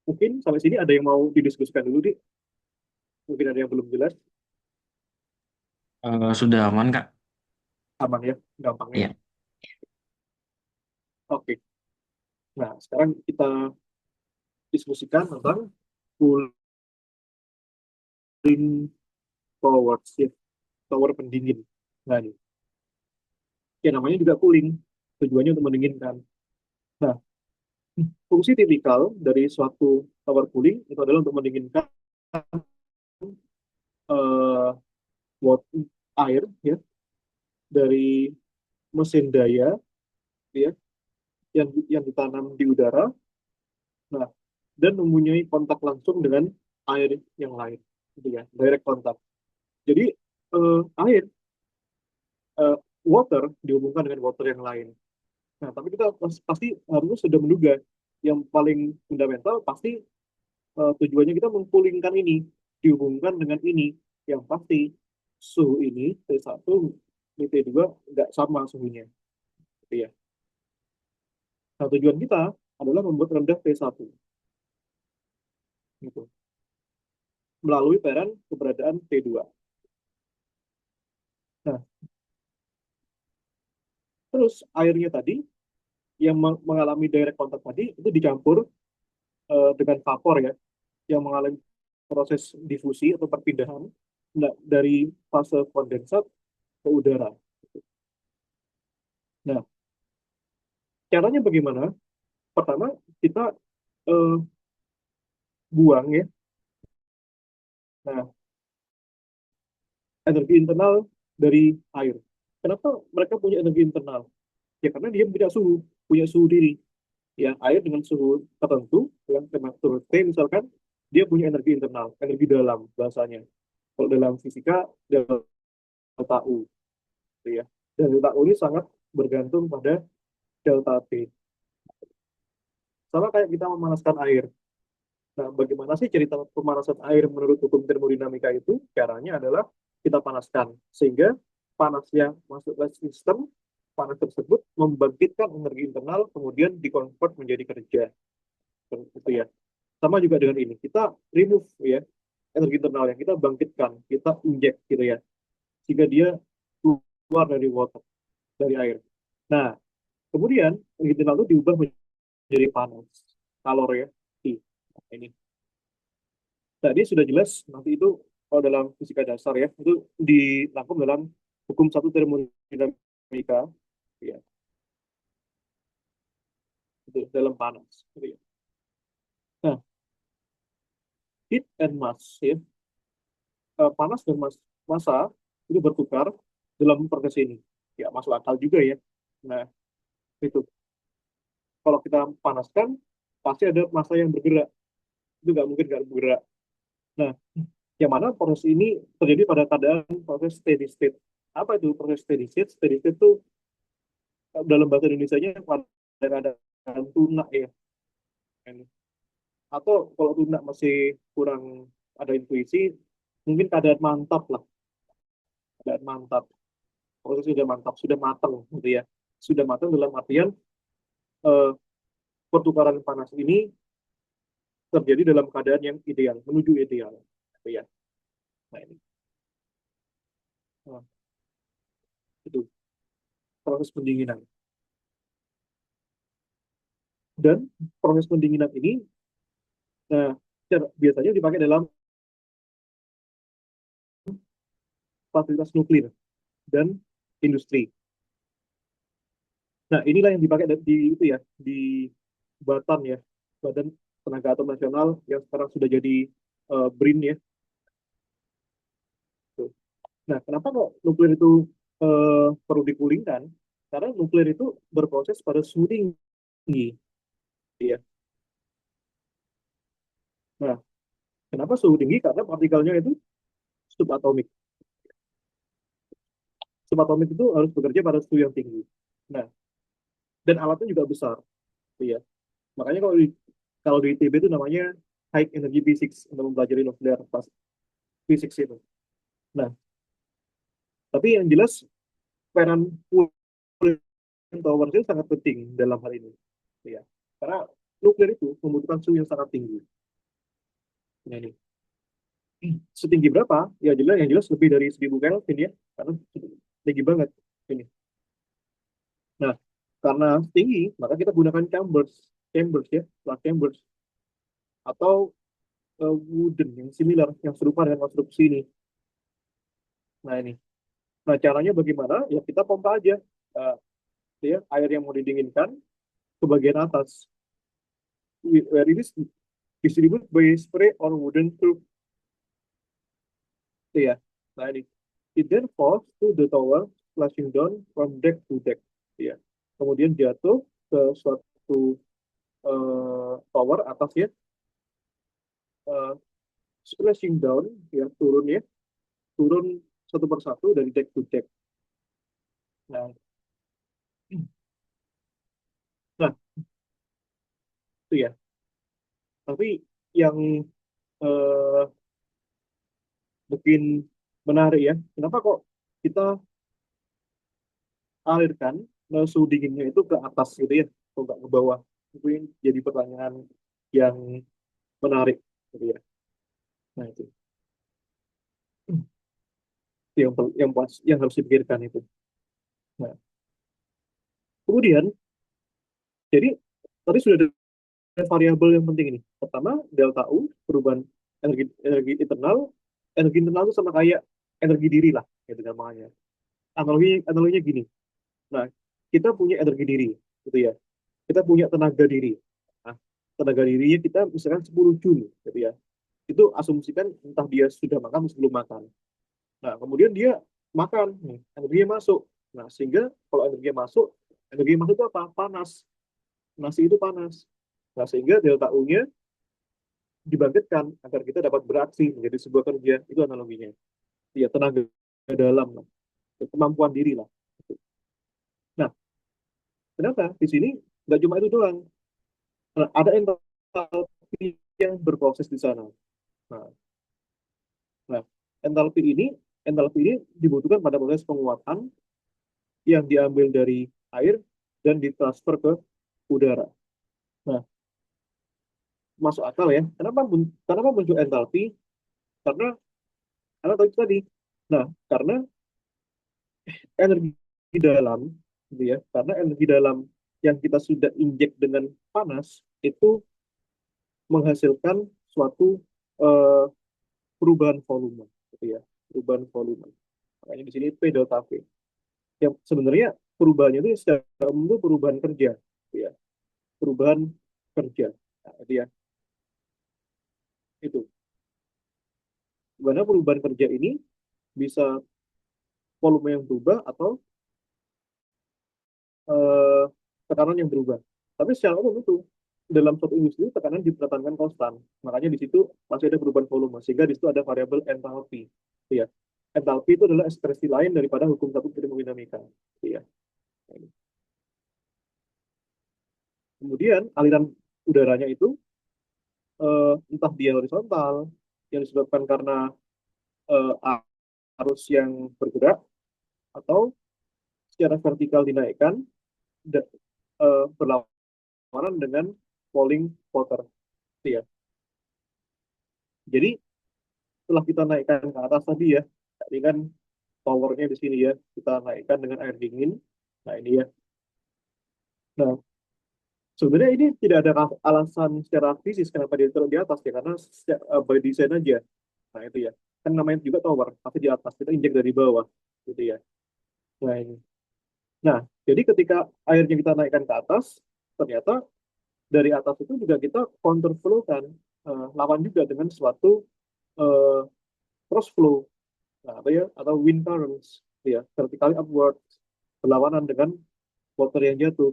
Mungkin sampai sini ada yang mau didiskusikan dulu, Di? Mungkin ada yang belum jelas. Sudah aman, Kak? Aman ya, gampangnya. Iya. Oke. Nah, sekarang kita diskusikan tentang cooling towers ya, tower pendingin. Nah, ini. Ya namanya juga cooling. Tujuannya untuk mendinginkan. Nah, fungsi tipikal dari suatu tower cooling itu adalah untuk mendinginkan eh, air ya dari mesin daya ya yang ditanam di udara, nah, dan mempunyai kontak langsung dengan air yang lain, gitu ya, direct kontak. Jadi air, eh, water dihubungkan dengan water yang lain. Nah, tapi kita pasti harus sudah menduga yang paling fundamental pasti tujuannya kita mengkulingkan ini dihubungkan dengan ini yang pasti suhu ini T1 ini T2 nggak sama suhunya, gitu ya. Nah, tujuan kita adalah membuat rendah T1 gitu melalui peran keberadaan T2. Nah, terus airnya tadi yang mengalami direct contact tadi itu dicampur dengan vapor ya yang mengalami proses difusi atau perpindahan dari fase kondensat ke udara. Nah, caranya bagaimana? Pertama, kita eh, buang ya. Nah, energi internal dari air. Kenapa mereka punya energi internal? Ya karena dia punya suhu diri. Ya, air dengan suhu tertentu, yang temperatur T misalkan, dia punya energi internal, energi dalam bahasanya. Kalau dalam fisika, delta U, gitu ya. Dan delta U ini sangat bergantung pada delta T. Sama kayak kita memanaskan air. Nah, bagaimana sih cerita pemanasan air menurut hukum termodinamika itu? Caranya adalah kita panaskan, sehingga panasnya masuk ke sistem, panas tersebut membangkitkan energi internal, kemudian dikonvert menjadi kerja. Gitu ya. Sama juga dengan ini, kita remove ya energi internal yang kita bangkitkan, kita injek gitu ya, sehingga dia keluar dari water, dari air. Nah, kemudian energi internal itu diubah menjadi panas, kalor ya. Nah, ini. Tadi sudah jelas nanti itu kalau dalam fisika dasar ya itu dirangkum dalam hukum satu termodinamika ya itu dalam panas gitu ya. Nah, heat and mass ya, panas dan massa itu bertukar dalam proses ini ya, masuk akal juga ya. Nah, itu kalau kita panaskan pasti ada massa yang bergerak, itu nggak mungkin nggak bergerak. Nah, yang mana proses ini terjadi pada keadaan proses steady state. Apa itu proses steady state? Steady state itu dalam bahasa Indonesia-nya pada keadaan tuna ya. Atau kalau tuna masih kurang ada intuisi, mungkin keadaan mantap lah, keadaan mantap. Proses sudah mantap, sudah matang gitu ya. Sudah matang dalam artian eh, pertukaran panas ini terjadi dalam keadaan yang ideal, menuju ideal. Gitu ya. Nah, ini. Nah, itu proses pendinginan. Dan proses pendinginan ini nah, biasanya dipakai dalam fasilitas nuklir dan industri. Nah, inilah yang dipakai di itu ya, di Batan ya, Badan Tenaga Atom Nasional yang sekarang sudah jadi BRIN ya. Tuh. Nah, kenapa kok nuklir itu perlu dipulingkan? Karena nuklir itu berproses pada suhu tinggi, ya. Nah, kenapa suhu tinggi? Karena partikelnya itu subatomik. Subatomik itu harus bekerja pada suhu yang tinggi. Nah, dan alatnya juga besar, ya. Makanya kalau di ITB itu namanya high energy physics untuk mempelajari nuklir pas physics itu. Nah, tapi yang jelas peran cooling tower itu sangat penting dalam hal ini, ya. Karena nuklir itu membutuhkan suhu yang sangat tinggi. Nah, ini setinggi berapa? Ya jelas, yang jelas lebih dari 1000 Kelvin ya, karena tinggi banget ini. Nah, karena tinggi, maka kita gunakan chambers, chambers ya, plug chambers atau wooden yang similar, yang serupa dengan konstruksi ini. Nah ini, nah caranya bagaimana? Ya kita pompa aja, uh, ya air yang mau didinginkan ke bagian atas. Where it is distributed by spray or wooden tube. Ya, nah ini. It then falls to the tower, splashing down from deck to deck. Ya, kemudian jatuh ke suatu tower atasnya, uh, splashing down, ya turun ya, turun satu persatu dari deck to deck. Nah, nah itu ya. Tapi yang uh, bikin menarik ya, kenapa kok kita alirkan suhu dinginnya itu ke atas gitu ya, kok nggak ke bawah? Itu yang jadi pertanyaan yang menarik gitu ya. Nah itu yang harus dipikirkan itu. Nah, kemudian jadi tadi sudah ada variabel yang penting ini. Pertama, delta U, perubahan energi energi internal. Energi internal itu sama kayak energi diri lah, gitu namanya. Analoginya gini. Nah, kita punya energi diri, gitu ya. Kita punya tenaga diri. Nah, tenaga dirinya kita misalkan 10 Joule, gitu ya. Itu asumsikan entah dia sudah makan atau sebelum makan. Nah, kemudian dia makan, nih, energinya masuk. Nah, sehingga kalau energi masuk itu apa? Panas. Nasi itu panas. Nah, sehingga delta U-nya dibangkitkan agar kita dapat beraksi menjadi sebuah kerja. Itu analoginya. Ya, tenaga dalam lah. Kemampuan diri lah. Nah, ternyata di sini nggak cuma itu doang. Nah, ada entalpi yang berproses di sana. Nah, nah entalpi ini entalpi ini dibutuhkan pada proses penguatan yang diambil dari air dan ditransfer ke udara. Nah, masuk akal ya. Kenapa muncul entalpi? Karena karena tadi. Nah, karena energi dalam, gitu ya. Karena energi dalam yang kita sudah injek dengan panas itu menghasilkan suatu eh, perubahan volume, gitu ya. Perubahan volume. Makanya di sini P delta V. Yang sebenarnya perubahannya itu secara umum itu perubahan kerja, gitu ya. Perubahan kerja. Nah, itu ya. Itu. Gimana perubahan kerja ini bisa volume yang berubah atau eh, tekanan yang berubah. Tapi secara umum itu dalam suatu industri tekanan dipertahankan konstan. Makanya di situ masih ada perubahan volume sehingga di situ ada variabel entalpi. Ya. Entalpi itu adalah ekspresi lain daripada hukum satu termodinamika. Ya. Kemudian aliran udaranya itu entah dia horizontal yang disebabkan karena eh, arus yang bergerak atau secara vertikal dinaikkan berlawanan dengan falling water. Ya. Jadi setelah kita naikkan ke atas tadi ya, ini kan powernya di sini ya, kita naikkan dengan air dingin. Nah ini ya. Nah sebenarnya ini tidak ada alasan secara fisis kenapa dia taruh di atas ya, karena by design aja. Nah itu ya, kan namanya juga tower, tapi di atas kita injek dari bawah, gitu ya. Nah ini. Nah jadi ketika airnya kita naikkan ke atas, ternyata dari atas itu juga kita counterflow kan, lawan juga dengan suatu uh, cross flow. Nah, apa ya, atau wind currents, ya, vertically upward, berlawanan dengan water yang jatuh.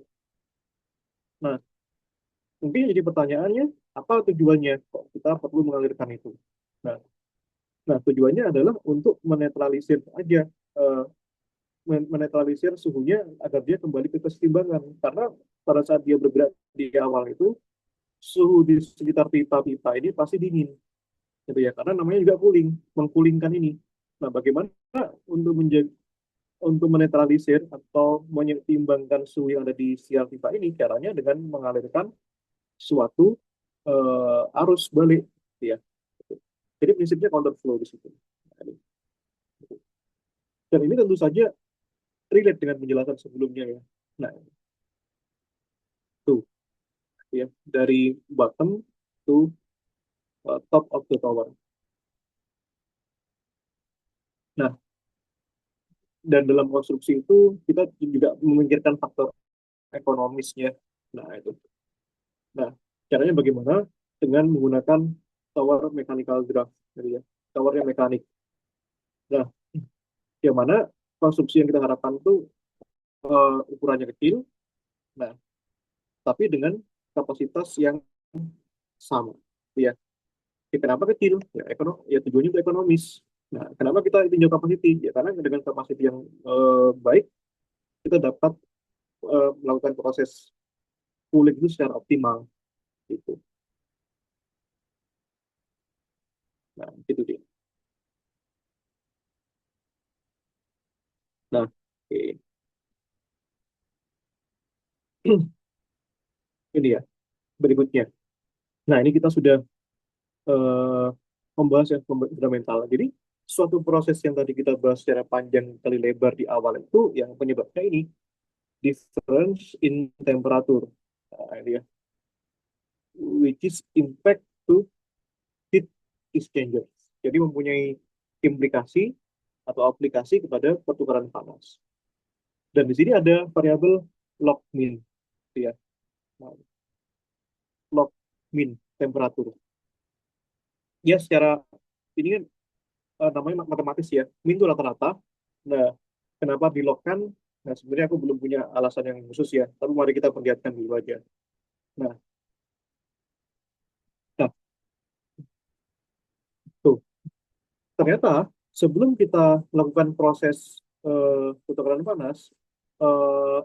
Nah, mungkin jadi pertanyaannya, apa tujuannya kok kita perlu mengalirkan itu? Nah, nah tujuannya adalah untuk menetralisir aja, eh, menetralisir suhunya agar dia kembali ke keseimbangan. Karena pada saat dia bergerak di awal itu, suhu di sekitar pipa-pipa ini pasti dingin, gitu ya. Karena namanya juga cooling, mengkulingkan ini. Nah, bagaimana untuk menjaga untuk menetralisir atau menyeimbangkan suhu yang ada di sial pipa ini caranya dengan mengalirkan suatu arus balik, ya. Jadi prinsipnya counter flow di situ. Dan ini tentu saja relate dengan penjelasan sebelumnya ya. Nah, tuh ya, dari bottom to top of the tower. Nah, dan dalam konstruksi itu kita juga memikirkan faktor ekonomisnya. Nah, itu. Nah, caranya bagaimana? Dengan menggunakan tower mechanical draft, gitu ya. Towernya mekanik. Nah, yang mana konstruksi yang kita harapkan itu ukurannya kecil, nah, tapi dengan kapasitas yang sama. Ya, kenapa kecil? Ya, ya tujuannya untuk ekonomis. Nah, kenapa kita tinjau capacity? Ya, karena dengan capacity yang baik, kita dapat melakukan proses cooling itu secara optimal. Gitu. Nah, itu dia. Nah, oke. Ini ya, berikutnya. Nah, ini kita sudah eh, membahas yang fundamental. Jadi, suatu proses yang tadi kita bahas secara panjang kali lebar di awal itu, yang penyebabnya ini, difference in temperature. Nah, ini ya, which is impact to heat exchanger. Jadi mempunyai implikasi atau aplikasi kepada pertukaran panas. Dan di sini ada variabel log min, ya, nah, log min temperatur. Ya, secara ini kan namanya matematis ya, min itu rata-rata. Nah, kenapa dilogkan? Nah, sebenarnya aku belum punya alasan yang khusus ya, tapi mari kita perlihatkan dulu aja. Nah, nah tuh, ternyata sebelum kita melakukan proses pertukaran panas,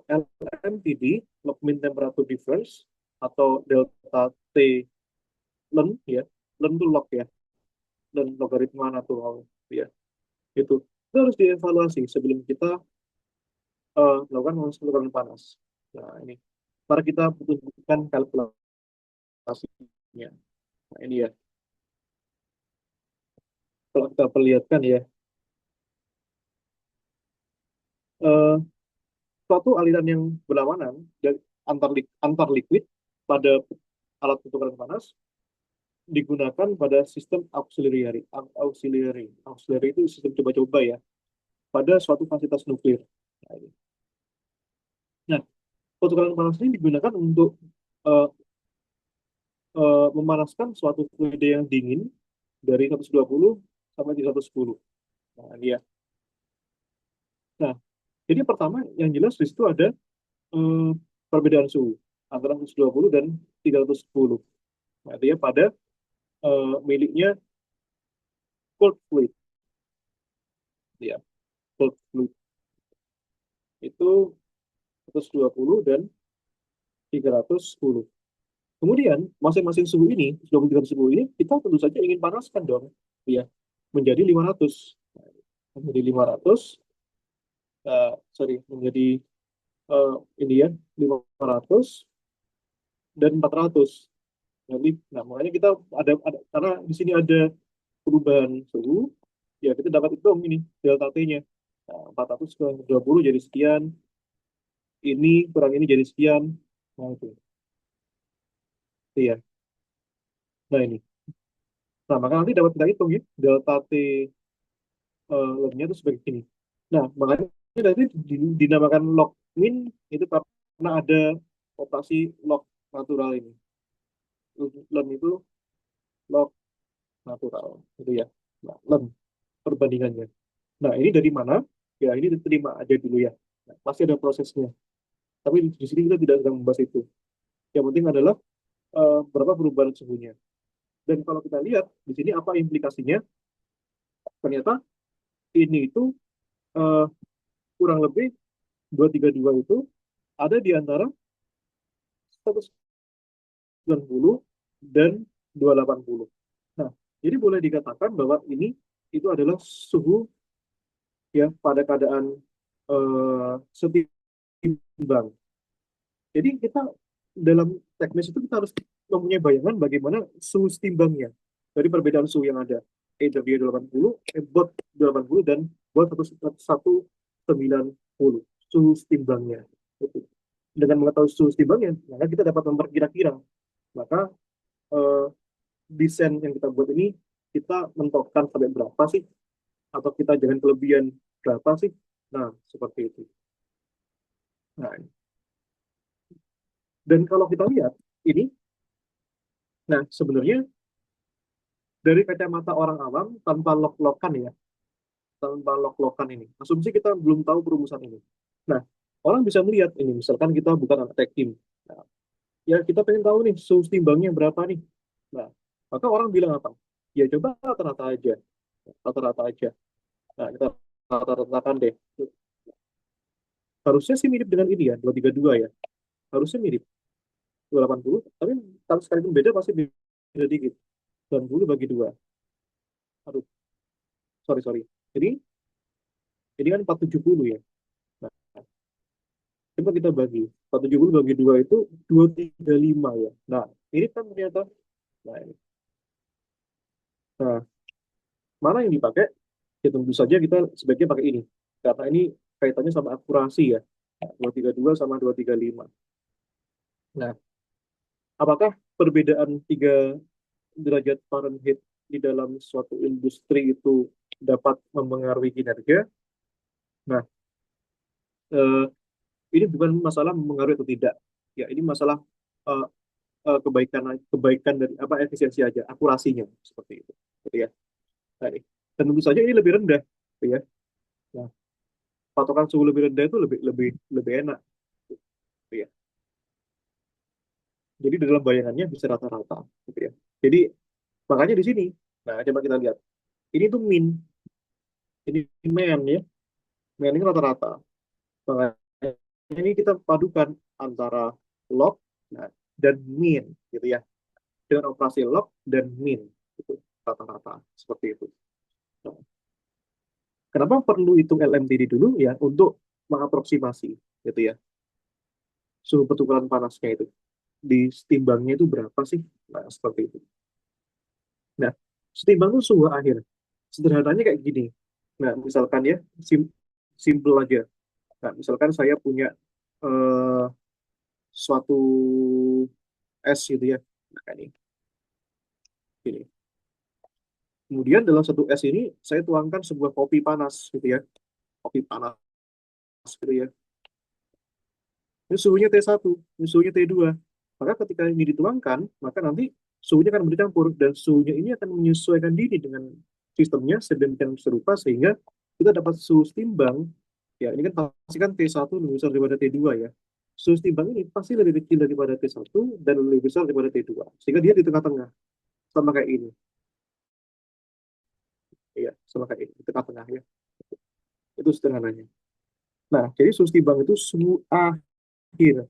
LMTD, log mean temperature difference, atau delta T len, ya, len itu log ya, dan logaritma natural, ya, itu harus dievaluasi sebelum kita melakukan proses pertukaran panas. Nah, ini, mari kita butuhkan kalkulasinya. Nah, ini ya, kalau kita perlihatkan ya, eh, suatu aliran yang berlawanan dari antar liquid pada alat pertukaran panas digunakan pada sistem auxiliary itu sistem coba-coba ya, pada suatu fasilitas nuklir. Nah, ini. Nah, pertukaran panas ini digunakan untuk eh, memanaskan suatu fluida yang dingin dari 120 sampai 310. Nah, dia. Nah, jadi pertama yang jelas di situ ada eh, perbedaan suhu antara 120 dan 310. Nah, dia pada miliknya cold fluid, ya, cold fluid itu 120 dan 310. Kemudian masing-masing suhu ini, 120 310 ini kita tentu saja ingin panaskan dong, ya, menjadi 500. Menjadi 500, sorry, menjadi uh, ini ya, 500 dan 400. Jadi, nah, makanya kita ada karena di sini ada perubahan suhu, ya kita dapat hitung ini delta T-nya. Nah, 400 ke 20 jadi sekian, ini kurang ini jadi sekian. Nah, itu. Iya. Nah, ini. Nah, maka nanti dapat kita hitung ya, delta T log-nya itu sebagai ini. Nah, makanya nanti dinamakan log min itu karena ada operasi log natural ini. Log itu log natural, gitu ya. Nah, log perbandingannya. Nah, ini dari mana? Ya, ini diterima aja dulu ya. Nah, pasti ada prosesnya. Tapi di sini kita tidak sedang membahas itu. Yang penting adalah berapa perubahan suhunya. Dan kalau kita lihat di sini apa implikasinya, ternyata ini itu eh, kurang lebih 232 itu ada di antara 190 dan 280. Nah, jadi boleh dikatakan bahwa ini itu adalah suhu ya pada keadaan setimbang. Jadi kita dalam teknis itu kita harus mempunyai bayangan bagaimana suhu setimbangnya dari perbedaan suhu yang ada. Either dia 80, bot 80 dan bot 190 suhu setimbangnya. Gitu. Dengan mengetahui suhu setimbangnya, maka kita dapat memperkira-kira. Maka eh, desain yang kita buat ini kita mentokkan sampai berapa sih? Atau kita jangan kelebihan berapa sih? Nah, seperti itu. Nah, dan kalau kita lihat ini, nah sebenarnya dari kacamata orang awam tanpa lok-lokan ya, tanpa lok-lokan ini, asumsi kita belum tahu perumusan ini. Nah, orang bisa melihat ini, misalkan kita bukan anak tech team. Nah, ya kita pengen tahu nih suhu timbangnya berapa nih. Nah, maka orang bilang apa? Ya coba rata-rata aja, rata-rata aja. Nah, kita rata-ratakan deh. Harusnya sih mirip dengan ini ya, 232 ya. Harusnya mirip 280, tapi kalau sekalipun beda pasti beda dikit. 90 bagi 2. Aduh, sorry, sorry. Jadi, ini kan 470 ya. Nah, coba kita bagi. 470 bagi 2 itu 235 ya. Nah, ini kan ternyata. Nah, ini. Nah, mana yang dipakai? Ya tentu saja kita sebaiknya pakai ini. Karena ini kaitannya sama akurasi ya. 232 sama 235. Nah, apakah perbedaan 3 derajat Fahrenheit di dalam suatu industri itu dapat mempengaruhi kinerja? Nah, eh, ini bukan masalah mempengaruhi atau tidak. Ya, ini masalah eh, kebaikan kebaikan dari apa efisiensi aja, akurasinya seperti itu. Gitu ya. Nah, ini. Dan tentu saja ini lebih rendah, gitu ya. Nah, patokan suhu lebih rendah itu lebih lebih lebih enak, gitu ya. Jadi dalam bayangannya bisa rata-rata, gitu ya. Jadi makanya di sini, nah coba kita lihat. Ini tuh min, ini men ya, men ini rata-rata. Makanya ini kita padukan antara log nah, dan min, gitu ya. Dengan operasi log dan min, itu rata-rata seperti itu. Nah, kenapa perlu hitung LMTD dulu ya untuk mengaproksimasi, gitu ya, suhu pertukaran panasnya itu di setimbangnya itu berapa sih? Nah, seperti itu. Nah, setimbang itu suhu akhir. Sederhananya kayak gini. Nah, misalkan ya, simple aja. Nah, misalkan saya punya eh, suatu es gitu ya. Nah, ini. Kemudian dalam satu es ini saya tuangkan sebuah kopi panas gitu ya. Kopi panas gitu ya. Ini suhunya T1, ini suhunya T2. Maka ketika ini dituangkan, maka nanti suhunya akan bercampur dan suhunya ini akan menyesuaikan diri dengan sistemnya sedemikian serupa sehingga kita dapat suhu setimbang. Ya, ini kan pasti kan T1 lebih besar daripada T2 ya. Suhu setimbang ini pasti lebih kecil daripada T1 dan lebih besar daripada T2. Sehingga dia di tengah-tengah, sama kayak ini. Ya, sama kayak ini, di tengah-tengah ya. Itu sederhananya. Nah, jadi suhu setimbang itu suhu akhir.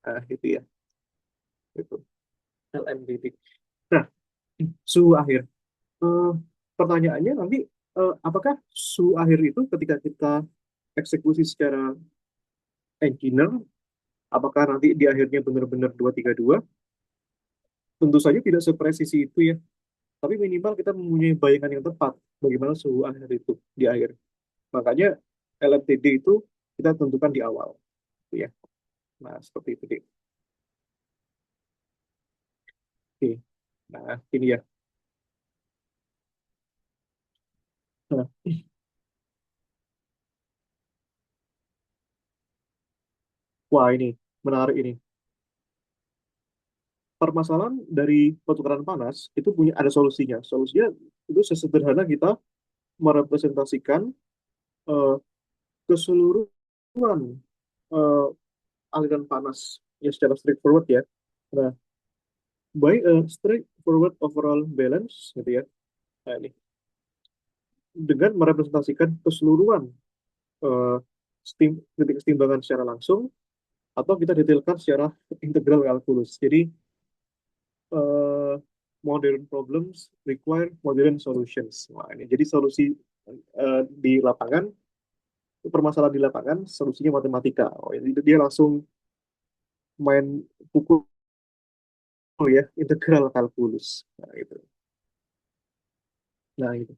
Nah, itu ya. Itu. LMDT. Nah, suhu akhir. Eh, pertanyaannya nanti, apakah suhu akhir itu ketika kita eksekusi secara engineer, apakah nanti di akhirnya benar-benar 232? Tentu saja tidak sepresisi itu ya, tapi minimal kita mempunyai bayangan yang tepat bagaimana suhu akhir itu di akhir. Makanya LMTD itu kita tentukan di awal, gitu ya. Nah, seperti itu deh. Oke. Nah, ini ya. Nah, wah ini menarik ini. Permasalahan dari pertukaran panas itu punya ada solusinya. Solusinya itu sesederhana kita merepresentasikan eh, keseluruhan eh, aliran panas ya secara straightforward ya. Nah, by a straightforward overall balance gitu ya. Nah, ini dengan merepresentasikan keseluruhan eh, titik kesetimbangan secara langsung atau kita detailkan secara integral kalkulus. Jadi eh, modern problems require modern solutions. Wah, ini jadi solusi di lapangan, permasalahan di lapangan, solusinya matematika. Oh, jadi dia langsung main pukul ya, integral kalkulus. Nah, itu. Nah, itu.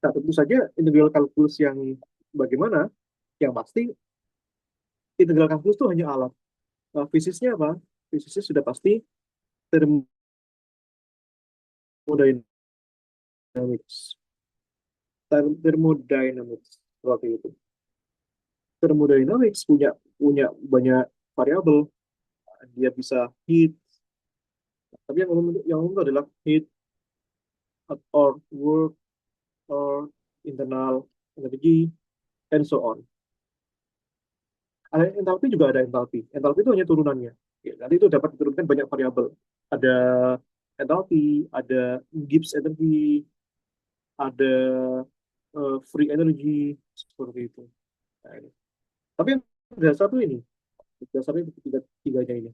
Nah, tentu saja integral kalkulus yang bagaimana? Yang pasti integral kalkulus itu hanya alat. Nah, fisiknya apa? Fisiknya sudah pasti thermodynamics. Thermodynamics seperti itu. Thermodynamics punya punya banyak variabel. Dia bisa heat, tapi yang umum itu adalah heat or work or internal energy and so on. Ada entalpi, juga ada entalpi. Entalpi itu hanya turunannya. Ya, nanti itu dapat diturunkan banyak variabel. Ada entalpi, ada Gibbs energy, ada free energy, seperti itu. Nah, ini. Tapi yang dasar satu ini, dasarnya itu tiganya ini.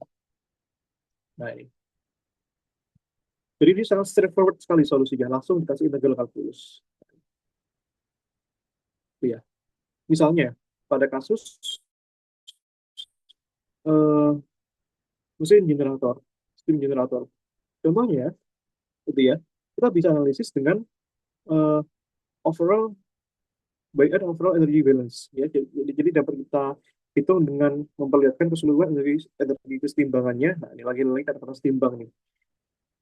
Nah, ini. Jadi ini sangat straightforward sekali solusinya, langsung dikasih integral kalkulus. Ya, misalnya pada kasus eh, mesin generator, steam generator. Contohnya, itu ya, kita bisa analisis dengan eh, overall by and overall energy balance. Ya, jadi dapat kita hitung dengan memperlihatkan keseluruhan energi kesetimbangannya. Nah, ini lagi-lagi kata-kata setimbang nih.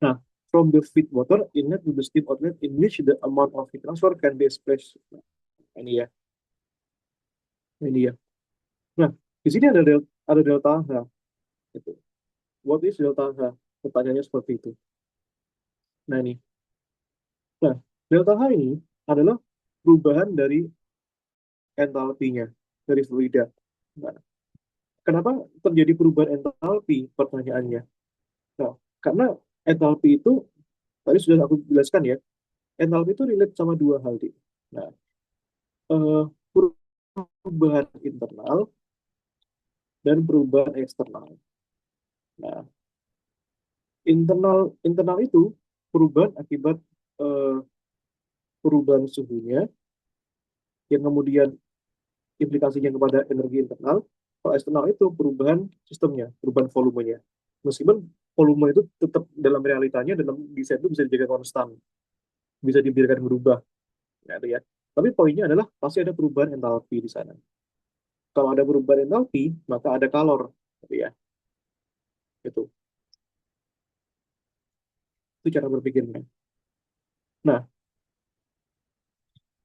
Nah, from the feed water inlet to the steam outlet in which the amount of heat transfer can be expressed. Nah, ini ya, ini ya. Nah, di sini ada delta H. Gitu. What is delta H? Pertanyaannya seperti itu. Nah, ini. Nah, delta H ini adalah perubahan dari entalpinya, dari fluida. Nah, kenapa terjadi perubahan entalpi? Pertanyaannya. Nah, karena entalpi itu, tadi sudah aku jelaskan ya, entalpi itu relate sama dua hal. Nah, eh, perubahan internal dan perubahan eksternal. Nah, internal internal itu perubahan akibat eh, perubahan suhunya, yang kemudian implikasinya kepada energi internal. Kalau eksternal itu perubahan sistemnya, perubahan volumenya. Meskipun volume itu tetap dalam realitanya, dalam desain itu bisa dijaga konstan, bisa dibiarkan berubah. Ya, itu ya. Tapi poinnya adalah pasti ada perubahan entalpi di sana. Kalau ada perubahan entalpi, maka ada kalor. Gitu ya. Itu. Itu cara berpikirnya. Nah,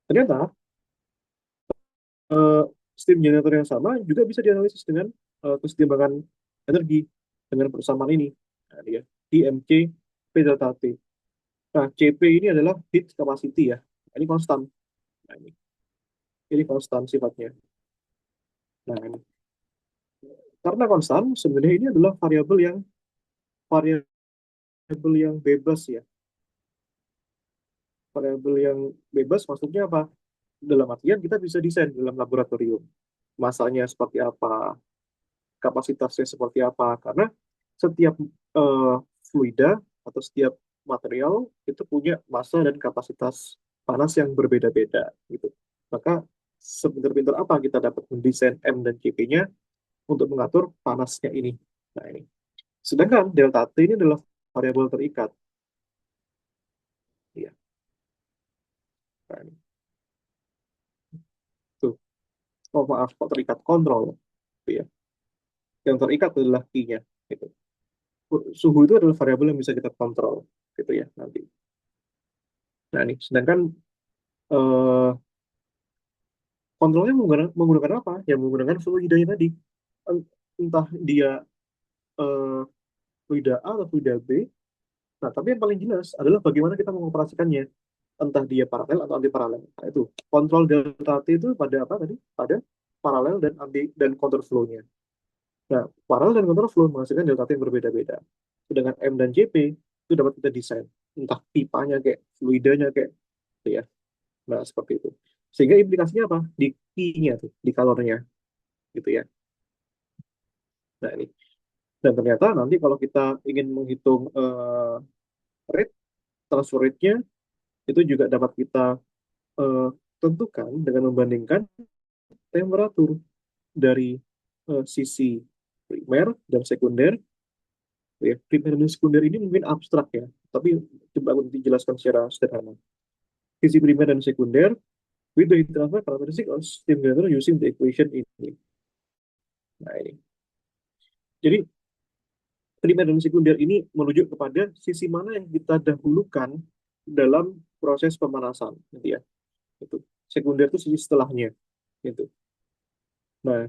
ternyata eh, steam generator yang sama juga bisa dianalisis dengan kesetimbangan energi dengan persamaan ini. Nah, dia IMC P delta T. Nah, CP ini adalah heat capacity ya. Ini konstan. Nah, ini konstan sifatnya. Nah, ini. Karena konstan, sebenarnya ini adalah variabel yang bebas ya. Variabel yang bebas maksudnya apa? Dalam artian kita bisa desain dalam laboratorium. Masanya seperti apa, kapasitasnya seperti apa. Karena setiap eh, fluida atau setiap material itu punya massa dan kapasitas panas yang berbeda-beda gitu. Maka sepintar-pintar apa kita dapat mendesain M dan CP-nya untuk mengatur panasnya ini. Nah, ini. Sedangkan delta T ini adalah variabel terikat. Iya. Nah, ini. Tuh. Oh, maaf, kok terikat kontrol. Iya. Yang terikat adalah I-nya. Gitu. Suhu itu adalah variabel yang bisa kita kontrol. Gitu ya, nanti. Nah, ini. Sedangkan eh, kontrolnya menggunakan apa? Ya, menggunakan fluidanya tadi. Entah dia eh, fluida A atau fluida B. Nah, tapi yang paling jelas adalah bagaimana kita mengoperasikannya. Entah dia paralel atau anti paralel. Nah, itu kontrol delta T itu pada apa tadi? Pada paralel dan anti dan counter flow-nya. Nah, paralel dan counter flow menghasilkan delta T yang berbeda-beda. Sedangkan M dan JP itu dapat kita desain. Entah pipanya kayak fluidanya kayak gitu ya. Nah, seperti itu. Sehingga implikasinya apa? Di Q-nya tuh, di kalornya gitu ya. Nah, ini. Dan ternyata nanti kalau kita ingin menghitung rate, transfer rate-nya itu juga dapat kita eh, tentukan dengan membandingkan temperatur dari sisi primer dan sekunder. Ya, primer dan sekunder ini mungkin abstrak ya, tapi coba aku nanti jelaskan secara sederhana. Sisi primer dan sekunder with the transfer characteristic of steam generator using the equation ini. Nah ini. Jadi primer dan sekunder ini merujuk kepada sisi mana yang kita dahulukan dalam proses pemanasan, gitu ya. Itu. Sekunder itu sisi setelahnya, gitu. Nah,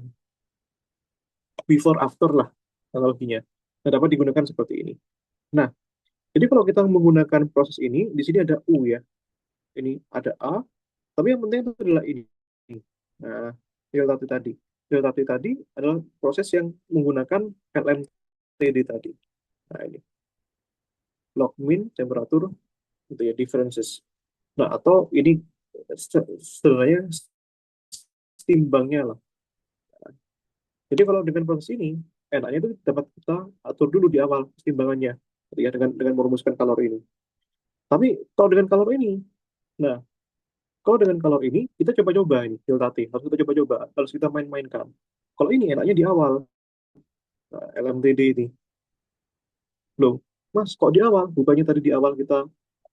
before after lah analoginya. Nah, dapat digunakan seperti ini. Nah, jadi kalau kita menggunakan proses ini, di sini ada U ya. Ini ada A, tapi yang penting itu adalah ini. Nah, delta T tadi. Delta T tadi adalah proses yang menggunakan LMTD tadi. Nah, ini. Log mean, temperatur, gitu ya, differences. Nah, atau ini sebenarnya timbangnya lah. Jadi kalau dengan proses ini, enaknya itu dapat kita atur dulu di awal timbangannya, gitu ya, dengan merumuskan kalori ini. Tapi kalau dengan kalori ini, nah, kalau dengan kalori ini, kita coba-coba ini, delta T, harus kita coba-coba, harus kita main-mainkan. Kalau ini enaknya di awal, nah, LMTD ini. Loh, Mas, kok di awal? Bukannya tadi di awal kita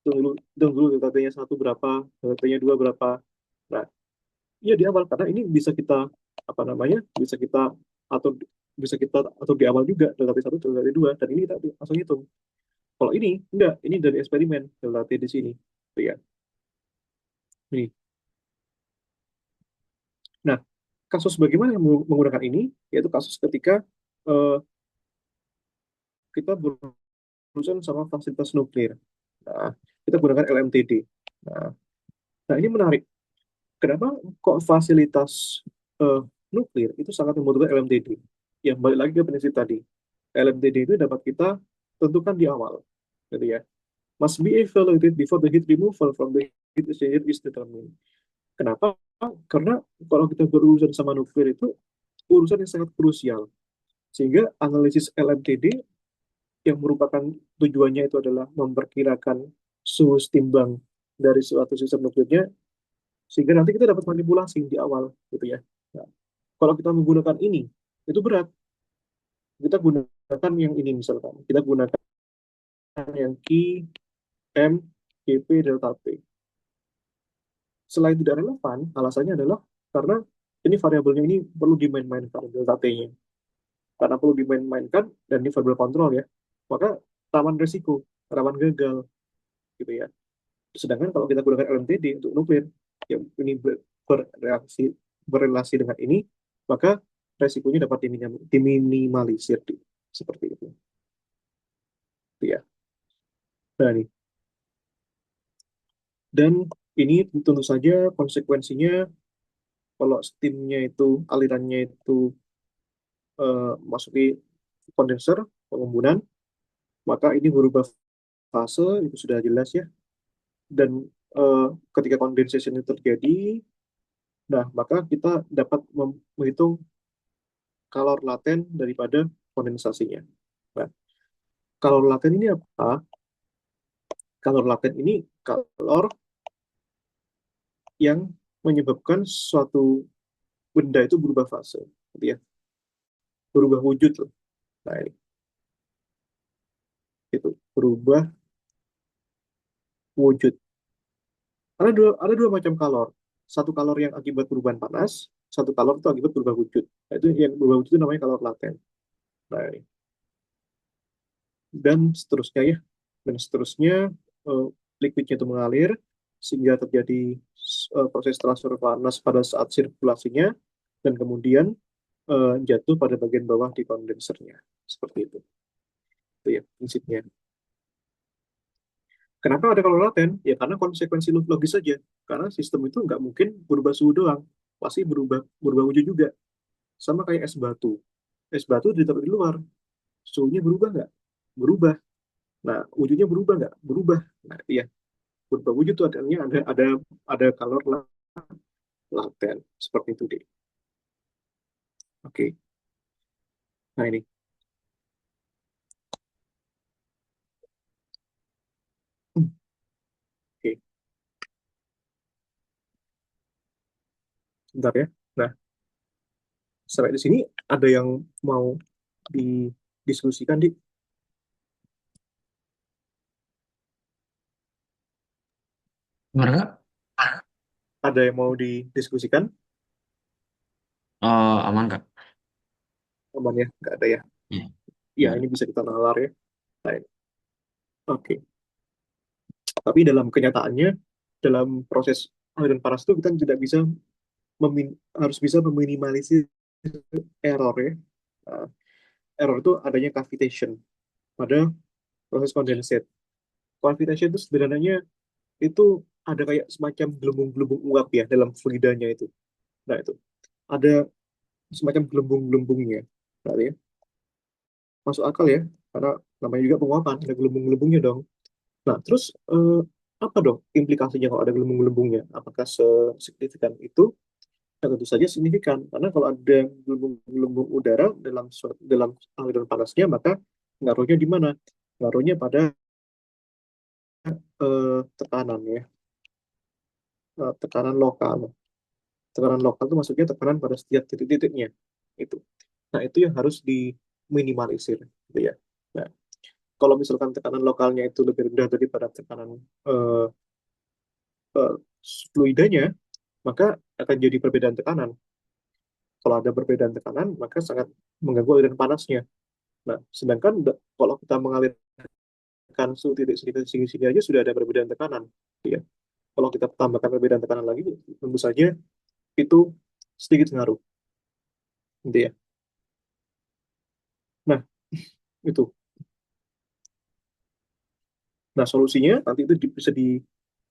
hitung dulu delta T-nya satu berapa, delta T-nya dua berapa. Nah, iya di awal, karena ini bisa kita, apa namanya, atau bisa kita atur di awal juga, delta T satu, delta T dua, dan ini kita langsung hitung. Kalau ini, enggak, ini dari eksperimen, delta T di sini. Tuh ya, ini. Nah, kasus bagaimana yang menggunakan ini, yaitu kasus ketika eh, kita berurusan sama fasilitas nuklir. Nah, kita gunakan LMTD. Nah, nah ini menarik. Kenapa kok fasilitas eh, nuklir itu sangat membutuhkan LMTD? Ya, balik lagi ke prinsip tadi. LMTD itu dapat kita tentukan di awal. Gitu ya. Must be evaluated before the heat removal from the heat exchanger is determined. Kenapa? Karena kalau kita berurusan sama nuklir itu urusan yang sangat krusial. Sehingga analisis LMTD yang merupakan tujuannya itu adalah memperkirakan suhu timbang dari suatu sistem nuklirnya, sehingga nanti kita dapat manipulasi di awal, gitu ya. Nah, kalau kita menggunakan ini, itu berat. Kita gunakan yang ini misalkan, kita gunakan yang Q, M, GP, delta T. Selain tidak relevan, alasannya adalah karena ini variabelnya ini perlu dimain-mainkan delta T-nya. Karena perlu dimain-mainkan dan ini variabel kontrol ya, maka rawan resiko, rawan gagal, gitu ya. Sedangkan kalau kita gunakan LMTD untuk nuklir, yang ini berrelasi dengan ini, maka resikonya dapat diminimalisir, seperti itu. Itu ya. Nah, ini. Dan ini tentu saja konsekuensinya kalau steamnya itu, alirannya itu masuki kondenser, pengembunan, maka ini berubah fase, itu sudah jelas ya. Dan ketika condensation itu terjadi, nah maka kita dapat menghitung kalor laten daripada kondensasinya. Nah, kalor laten ini apa? Kalor laten ini kalor yang menyebabkan suatu benda itu berubah fase, gitu ya, berubah wujud loh. Nah ini itu berubah wujud. Ada dua macam kalor. Satu kalor yang akibat perubahan panas, satu kalor itu akibat berubah wujud. Nah, itu yang berubah wujud itu namanya kalor laten. Nah, ini. Dan seterusnya ya, dan seterusnya eh, liquidnya itu mengalir sehingga terjadi proses transfer panas pada saat sirkulasinya dan kemudian jatuh pada bagian bawah di kondensernya. Seperti itu. Itu ya prinsipnya. Kenapa ada kalor laten? Ya karena konsekuensi logis saja. Karena sistem itu nggak mungkin berubah suhu doang. Pasti berubah berubah wujud juga. Sama kayak es batu. Es batu ditaruh di luar. Suhunya berubah nggak? Berubah. Nah, wujudnya berubah nggak? Berubah. Nah, iya. Berubah wujud itu artinya ada kalor laten. Seperti itu deh. Oke. Nah, ini. Oke. Bentar ya. Nah, sampai di sini ada yang mau didiskusikan, Dik? Gimana Kak? Ada yang mau didiskusikan? Aman Kak? Aman ya? Nggak ada ya? Iya. Ya, Gimana? ini bisa kita nalar ya. Baik. Oke. Tapi dalam kenyataannya, dalam proses aliran panas itu kita tidak bisa harus bisa meminimalisir error ya. Nah, error itu adanya cavitation pada proses condensate. Cavitation itu sebenarnya itu ada kayak semacam gelembung-gelembung uap ya dalam fluidanya itu. Nah itu ada semacam gelembung-gelembungnya. Nah, ya, masuk akal ya, karena namanya juga penguapan, ada gelembung-gelembungnya dong. Nah, terus apa dong implikasinya kalau ada gelembung-gelembungnya? Apakah sesignifikan itu? Ya, tentu saja signifikan, karena kalau ada gelembung-gelembung udara dalam aliran panasnya, maka ngaruhnya di mana? Ngaruhnya pada tekanan ya, tekanan lokal. Tekanan lokal itu maksudnya tekanan pada setiap titik-titiknya. Itu. Nah, itu yang harus diminimalisir, gitu ya. Nah, kalau misalkan tekanan lokalnya itu lebih rendah daripada tekanan eh, eh, fluidanya, maka akan jadi perbedaan tekanan. Kalau ada perbedaan tekanan, maka sangat mengganggu aliran panasnya. Nah, sedangkan kalau kita mengalirkan suhu titik sini aja sudah ada perbedaan tekanan, ya. Kalau kita tambahkan perbedaan tekanan lagi, tentu saja itu sedikit ngaruh, gitu ya. Nah, itu. Nah, solusinya nanti itu bisa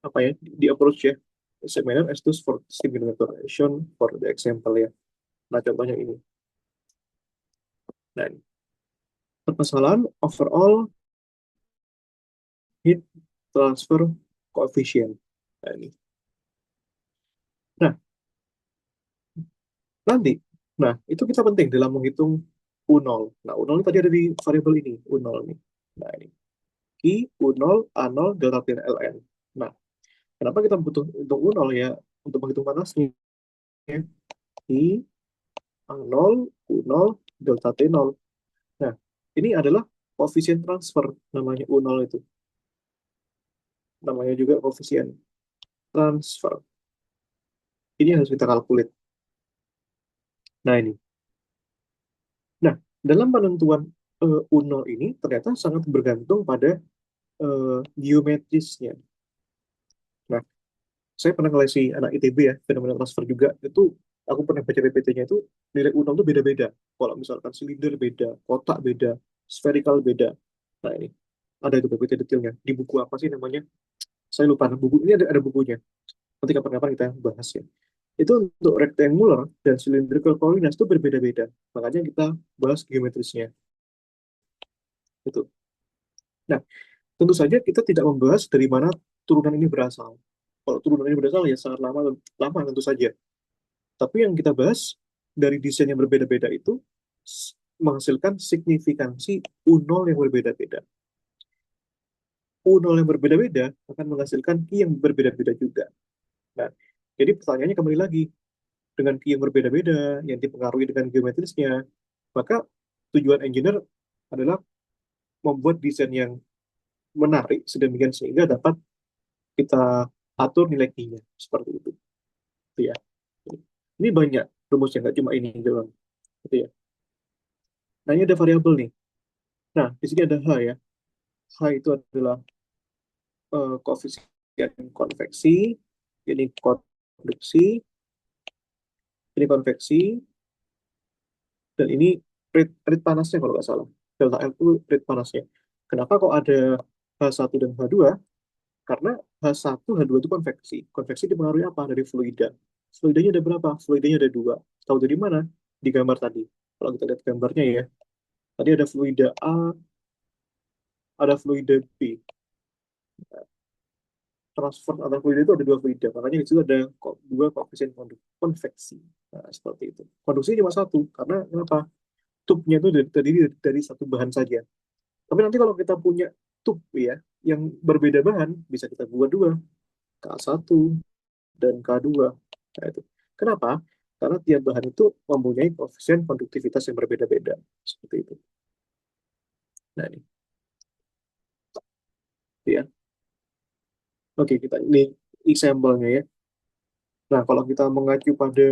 apa ya, di approach ya. Seminar as tools for similar operation for the example ya. Nah, contohnya ini. Nah, ini. Permasalahan overall heat transfer coefficient. Nah, ini. Nah, nanti, nah, itu kita penting dalam menghitung U0. Nah, U0 ini tadi ada di variabel ini, U0 ini. Nah, ini. I, U0, A0, delta T, Ln. Nah, kenapa kita butuh untuk U0 ya? Untuk menghitung panasnya. I, A0, U0, delta T0. Nah, ini adalah koefisien transfer, namanya U0 itu. Namanya juga koefisien transfer. Ini yang harus kita kalkulit. Nah, ini. Nah, dalam penentuan U0 ini ternyata sangat bergantung pada geometrisnya. Nah, saya pernah ngelesi anak ITB ya, fenomena transfer juga, itu aku pernah baca PPT-nya itu, nilai U0 itu beda-beda. Kalau misalkan silinder beda, kotak beda, spherical beda. Nah, ini. Ada itu PPT detailnya. Di buku apa sih namanya? Saya lupa. Nah, buku ini ada bukunya. Nanti kapan-kapan kita bahas ya. Itu untuk rectangular dan cylindrical coordinates itu berbeda-beda. Makanya kita bahas geometrisnya. Itu. Nah, tentu saja kita tidak membahas dari mana turunan ini berasal. Kalau turunan ini berasal ya sangat lama, lama tentu saja. Tapi yang kita bahas dari desain yang berbeda-beda itu menghasilkan signifikansi U0 yang berbeda-beda. U0 yang berbeda-beda akan menghasilkan Q yang berbeda-beda juga. Nah, jadi pertanyaannya kembali lagi, dengan key yang berbeda-beda, yang dipengaruhi dengan geometrisnya, maka tujuan engineer adalah membuat desain yang menarik sedemikian sehingga dapat kita atur nilai key-nya seperti itu. Gitu ya. Ini banyak rumusnya, nggak cuma ini doang. Gitu ya. Nah, ini ada variabel nih. Nah, di sini ada H ya. H itu adalah koefisien konveksi, ini konduksi, ini konveksi, dan ini rate panasnya kalau nggak salah. Delta L itu rate panasnya. Kenapa kok ada H1 dan H2? Karena H1, H2 itu konveksi. Konveksi dipengaruhi apa? Dari fluida. Fluidanya ada berapa? Fluidanya ada dua. Tahu dari mana? Di gambar tadi. Kalau kita lihat gambarnya ya. Tadi ada fluida A, ada fluida B. Transfer antar fluida itu ada dua fluida. Makanya di situ ada dua koefisien konveksi. Nah, seperti itu. Konduksi cuma satu. Karena kenapa? Tubnya itu terdiri dari satu bahan saja. Tapi nanti kalau kita punya tub ya, yang berbeda bahan, bisa kita buat dua. K1 dan K2. Nah, itu. Kenapa? karena tiap bahan itu mempunyai koefisien konduktivitas yang berbeda-beda seperti itu. Nah ini ya. Oke, kita ini example-nya ya. Nah, kalau kita mengacu pada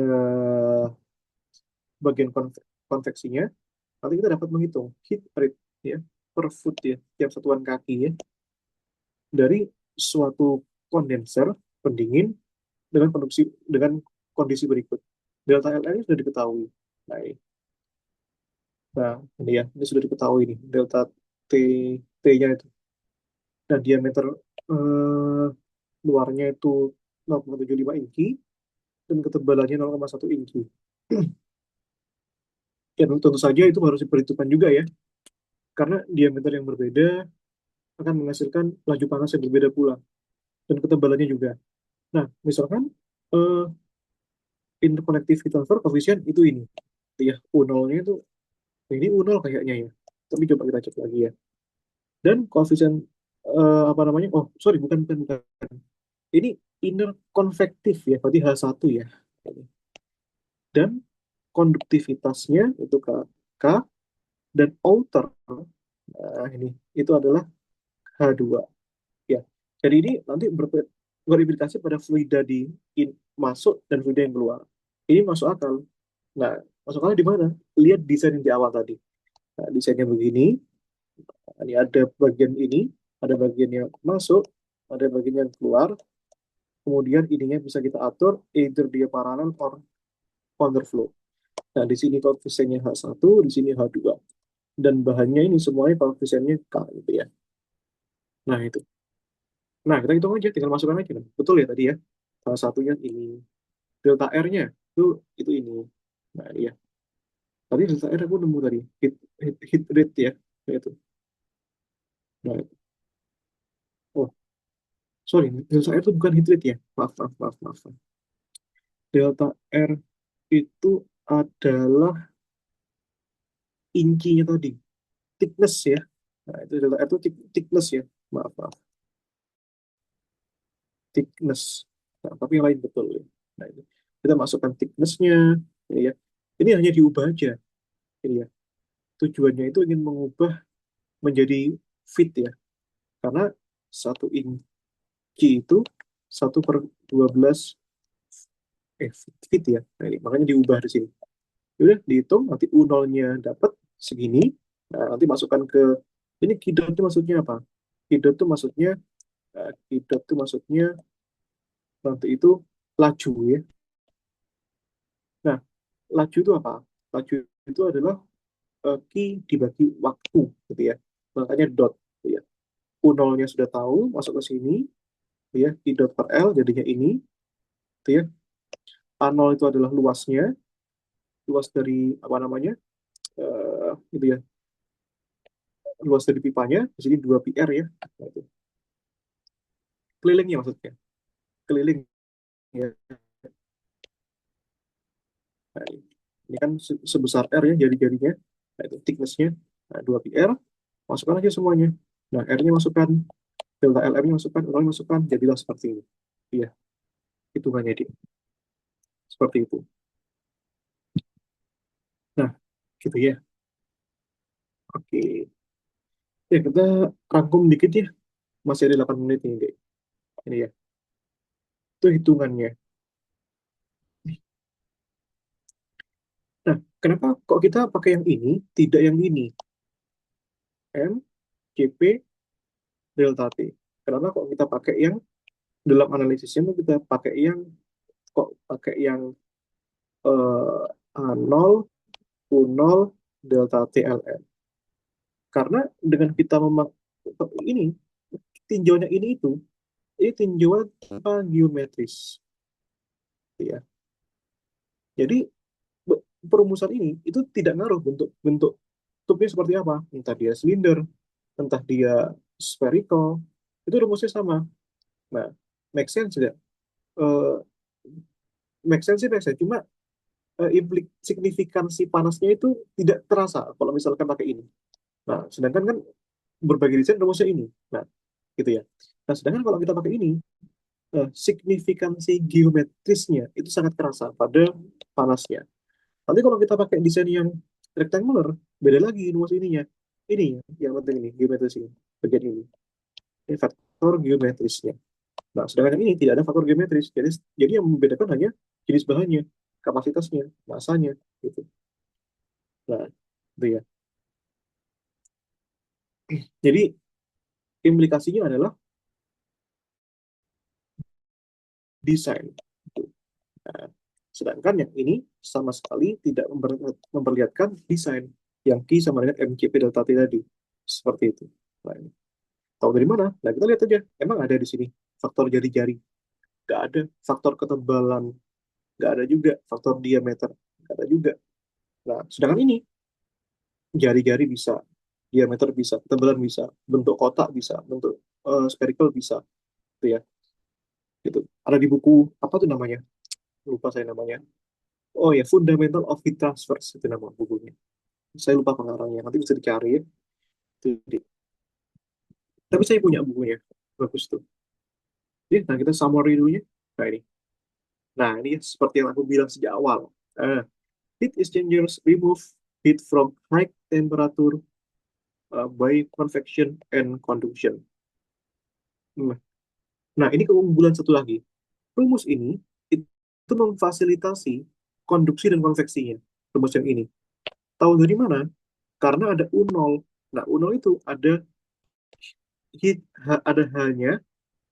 bagian konveksinya, nanti kita dapat menghitung heat rate ya per foot ya, tiap satuan kaki ya, dari suatu kondenser pendingin dengan kondisi berikut. Delta LR ini sudah diketahui. Nah, ini ya, ini sudah diketahui nih, delta T, T-nya itu. Nah, diameter eh, luarnya itu 0,75 inci, dan ketebalannya 0,1 inci. Ya, tentu saja itu harus diperhitungkan juga ya, karena diameter yang berbeda akan menghasilkan laju panas yang berbeda pula, dan ketebalannya juga. Nah, misalkan eh, interconnectivity transfer coefficient itu ini. Ya, U0-nya itu, ini U0 kayaknya ya. Tapi coba kita cek lagi ya. Dan koefisien, apa namanya? Oh, sorry, bukan, bukan, bukan. Ini inner konvektif ya, berarti H1 ya. Dan konduktivitasnya itu K, dan outer, ini, itu adalah H2. Ya, jadi ini nanti berimplikasi pada fluida masuk dan fluida yang keluar. Ini masuk akal. Nah, masuk akal di mana? Lihat desain yang di awal tadi. Nah, desainnya begini. Ini ada bagian ini, ada bagian yang masuk, ada bagian yang keluar. Kemudian ininya bisa kita atur, either dia paralel or counterflow. Nah, di sini koefisiennya H1, di sini H2. Dan bahannya ini semuanya koefisiennya K gitu ya. Nah, itu. Nah, kita hitung aja, tinggal masukkan aja. Betul ya tadi ya. Salah satunya ini. Delta R-nya itu ini. Nah, ini ya. Tadi delta R aku nemu tadi. Hit rate ya. Nah, itu. Nah, itu. Oh, sorry. Delta R itu bukan hit rate ya. Maaf, maaf, maaf, maaf. Delta R itu adalah incinya tadi. Thickness ya. Nah, itu delta R itu thickness ya. Maaf, maaf. Thickness. Nah, tapi yang lain betul ya. Nah, itu. Kita masukkan thickness-nya. Ini ya. Ini hanya diubah aja. Ini ya. Tujuannya itu ingin mengubah menjadi fit ya. Karena 1 inci itu 1/12 eh, fit ya. Nah, ini, makanya diubah di sini. Udah dihitung, nanti U0-nya dapat segini. Nah, nanti masukkan ke ini kidot itu maksudnya apa? Kidot itu maksudnya kidot itu maksudnya nanti itu laju ya. Nah, laju itu apa? Laju itu adalah Ki dibagi waktu gitu ya. Makanya dot gitu ya. U0-nya sudah tahu, masuk ke sini ya, Ki dot per L jadinya ini gitu ya. A0 itu adalah luasnya, luas dari apa namanya? Gitu ya. Luas dari pipanya, di sini 2 PR ya. Nah, itu. Kelilingnya maksudnya. Keliling ya. Nah, ini kan sebesar R ya jari-jarinya. Nah, itu thickness-nya. Nah, 2 PR, masukkan aja semuanya. Nah, R-nya masukkan, delta LM-nya masukkan, R-nya masukkan, jadilah seperti ini. Iya, hitungannya dia. Seperti itu. Nah, gitu ya. Oke. Ya, kita rangkum dikit ya. Masih ada 8 menit nih, Dek. Ini ya. Itu hitungannya. Nah, kenapa kok kita pakai yang ini, tidak yang ini? M, CP, delta T. Kenapa kok kita pakai yang dalam analisisnya kita pakai yang pakai yang A0, U0, delta TLN. Karena dengan kita ini, tinjauannya ini tinjauan tanpa geometris. Ya. Jadi perumusan ini itu tidak ngaruh bentuk bentuk tubnya seperti apa. Entah dia silinder, entah dia spherical, itu rumusnya sama. Nah, make sense ya? Eh, make sense sih, make sense. Cuma signifikansi panasnya itu tidak terasa kalau misalkan pakai ini. Nah, sedangkan kan berbagai desain rumusnya ini. Nah, gitu ya. Nah, sedangkan kalau kita pakai ini, signifikansi geometrisnya itu sangat terasa pada panasnya. Nanti kalau kita pakai desain yang rectangular, beda lagi rumus ininya. Ini yang penting ini, geometris ini, bagian ini. Ini faktor geometrisnya. Nah, sedangkan yang ini tidak ada faktor geometris. Jadi yang membedakan hanya jenis bahannya, kapasitasnya, masanya, gitu. Nah, itu ya. Jadi implikasinya adalah desain. Gitu. Nah, sedangkan yang ini sama sekali tidak memperlihatkan desain yang Q sama dengan MCP delta T tadi. Seperti itu. Nah, ini. Tahu dari mana? Nah, kita lihat aja. Emang ada di sini faktor jari-jari. Nggak ada. Faktor ketebalan. Nggak ada juga. Faktor diameter. Nggak ada juga. Nah, sedangkan ini jari-jari bisa, diameter bisa, ketebalan bisa, bentuk kotak bisa, bentuk spherical bisa, gitu ya. Gitu. Ada di buku apa tuh namanya? Lupa saya namanya. Oh ya, Fundamental of Heat Transfers itu nama bukunya. Saya lupa pengarangnya. Nanti bisa dicari ya. Tapi saya punya bukunya. Bagus tuh. Jadi, nah kita summary dulu ya. Nah ini. Nah ini seperti yang aku bilang sejak awal. Eh, heat exchangers remove heat from high temperature by convection and conduction. Nah, nah, ini keunggulan satu lagi. Rumus ini itu memfasilitasi konduksi dan konveksinya. Rumus yang ini. Tahu dari mana? Karena ada U0. Nah, U0 itu ada ada H-nya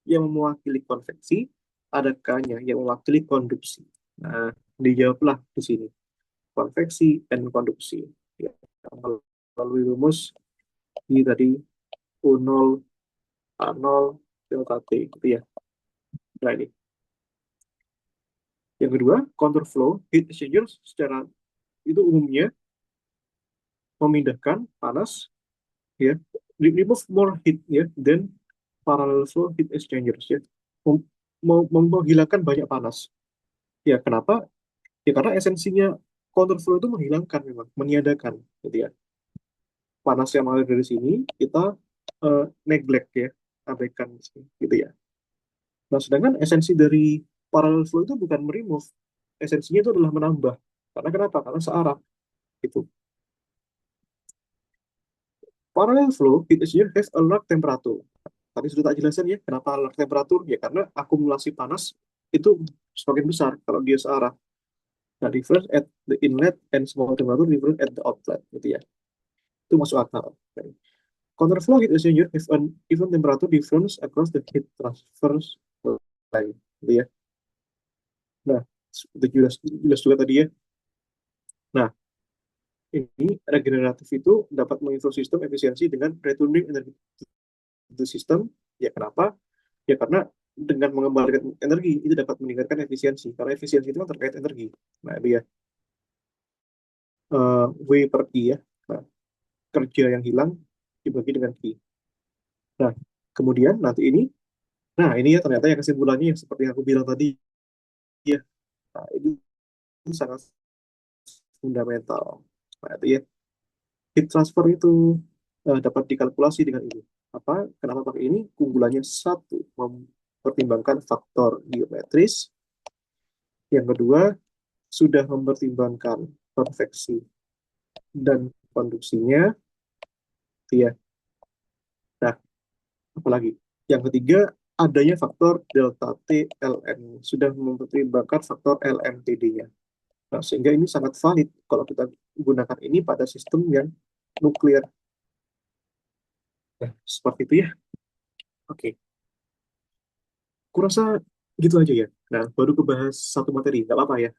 yang mewakili konveksi, ada K-nya yang mewakili konduksi. Nah, dijawablah di sini. Konveksi dan konduksi. Ya, melalui rumus I tadi U0, A0, delta T. Gitu ya. Nah, ini. Yang kedua, counterflow heat exchanger secara itu umumnya memindahkan panas ya, remove more heat ya than parallel flow heat exchangers ya. Menghilangkan banyak panas. Ya, kenapa? Ya karena esensinya counterflow itu menghilangkan memang, meniadakan gitu ya. Panas yang mengalir dari sini kita neglect ya, abaikan gitu ya. Nah, sedangkan esensi dari parallel flow itu bukan meremove, esensinya itu adalah menambah. Karena kenapa? Karena searah gitu. Parallel flow heat exchanger have a large temperature. Tadi sudah tak jelasin ya, kenapa large temperature? Ya karena akumulasi panas itu semakin besar kalau dia searah. Nah, difference at the inlet and small temperature difference at the outlet gitu ya. Itu masuk akal. Okay. Counterflow heat exchanger if an even temperature difference across the heat transfer line gitu ya. Nah, itu jelas, jelas juga tadi ya. Nah, ini regeneratif itu dapat menginfo sistem efisiensi dengan returning energi itu sistem. Ya kenapa? Ya karena dengan mengembalikan energi itu dapat meningkatkan efisiensi. Karena efisiensi itu kan terkait energi. Nah, dia W per I ya. Nah, kerja yang hilang dibagi dengan Q. Nah, kemudian nanti ini, nah ini ya ternyata yang kesimpulannya yang seperti yang aku bilang tadi ya. Nah, ini sangat fundamental. Nah, itu ya. Heat transfer itu dapat dikalkulasi dengan ini. Apa? Kenapa pakai ini? Keunggulannya satu, mempertimbangkan faktor geometris. Yang kedua, sudah mempertimbangkan konveksi dan konduksinya. Ya. Nah, apalagi? Yang ketiga, adanya faktor delta T Ln. Sudah mempertimbangkan faktor LMTD-nya. Nah, sehingga ini sangat valid kalau kita gunakan ini pada sistem yang nuklir. Nah, seperti itu ya. Oke, kurasa gitu aja ya. Nah, baru kebahas satu materi, nggak apa-apa ya.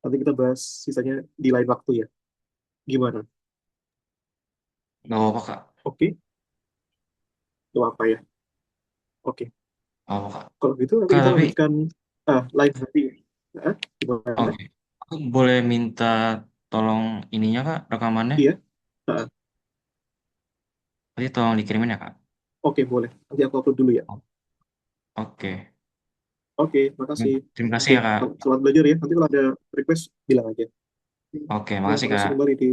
Nanti kita bahas sisanya di lain waktu ya. Gimana? Nggak apa-apa, Kak. Oke, itu apa ya? Oke, Nggak apa-apa, Kak. kalau gitu nanti Kak, kita tapi lanjutkan lain hari. Nah, gimana? oke. Aku boleh minta tolong ininya, Kak, rekamannya. Iya, nah, Nanti tolong dikirimin ya, Kak. oke boleh. Nanti aku upload dulu ya. Oke. Oke, makasih. Terima kasih Oke, ya, Kak. selamat belajar ya. Nanti kalau ada request bilang aja. Oke, Ya, makasih, makasih Kak. kembali di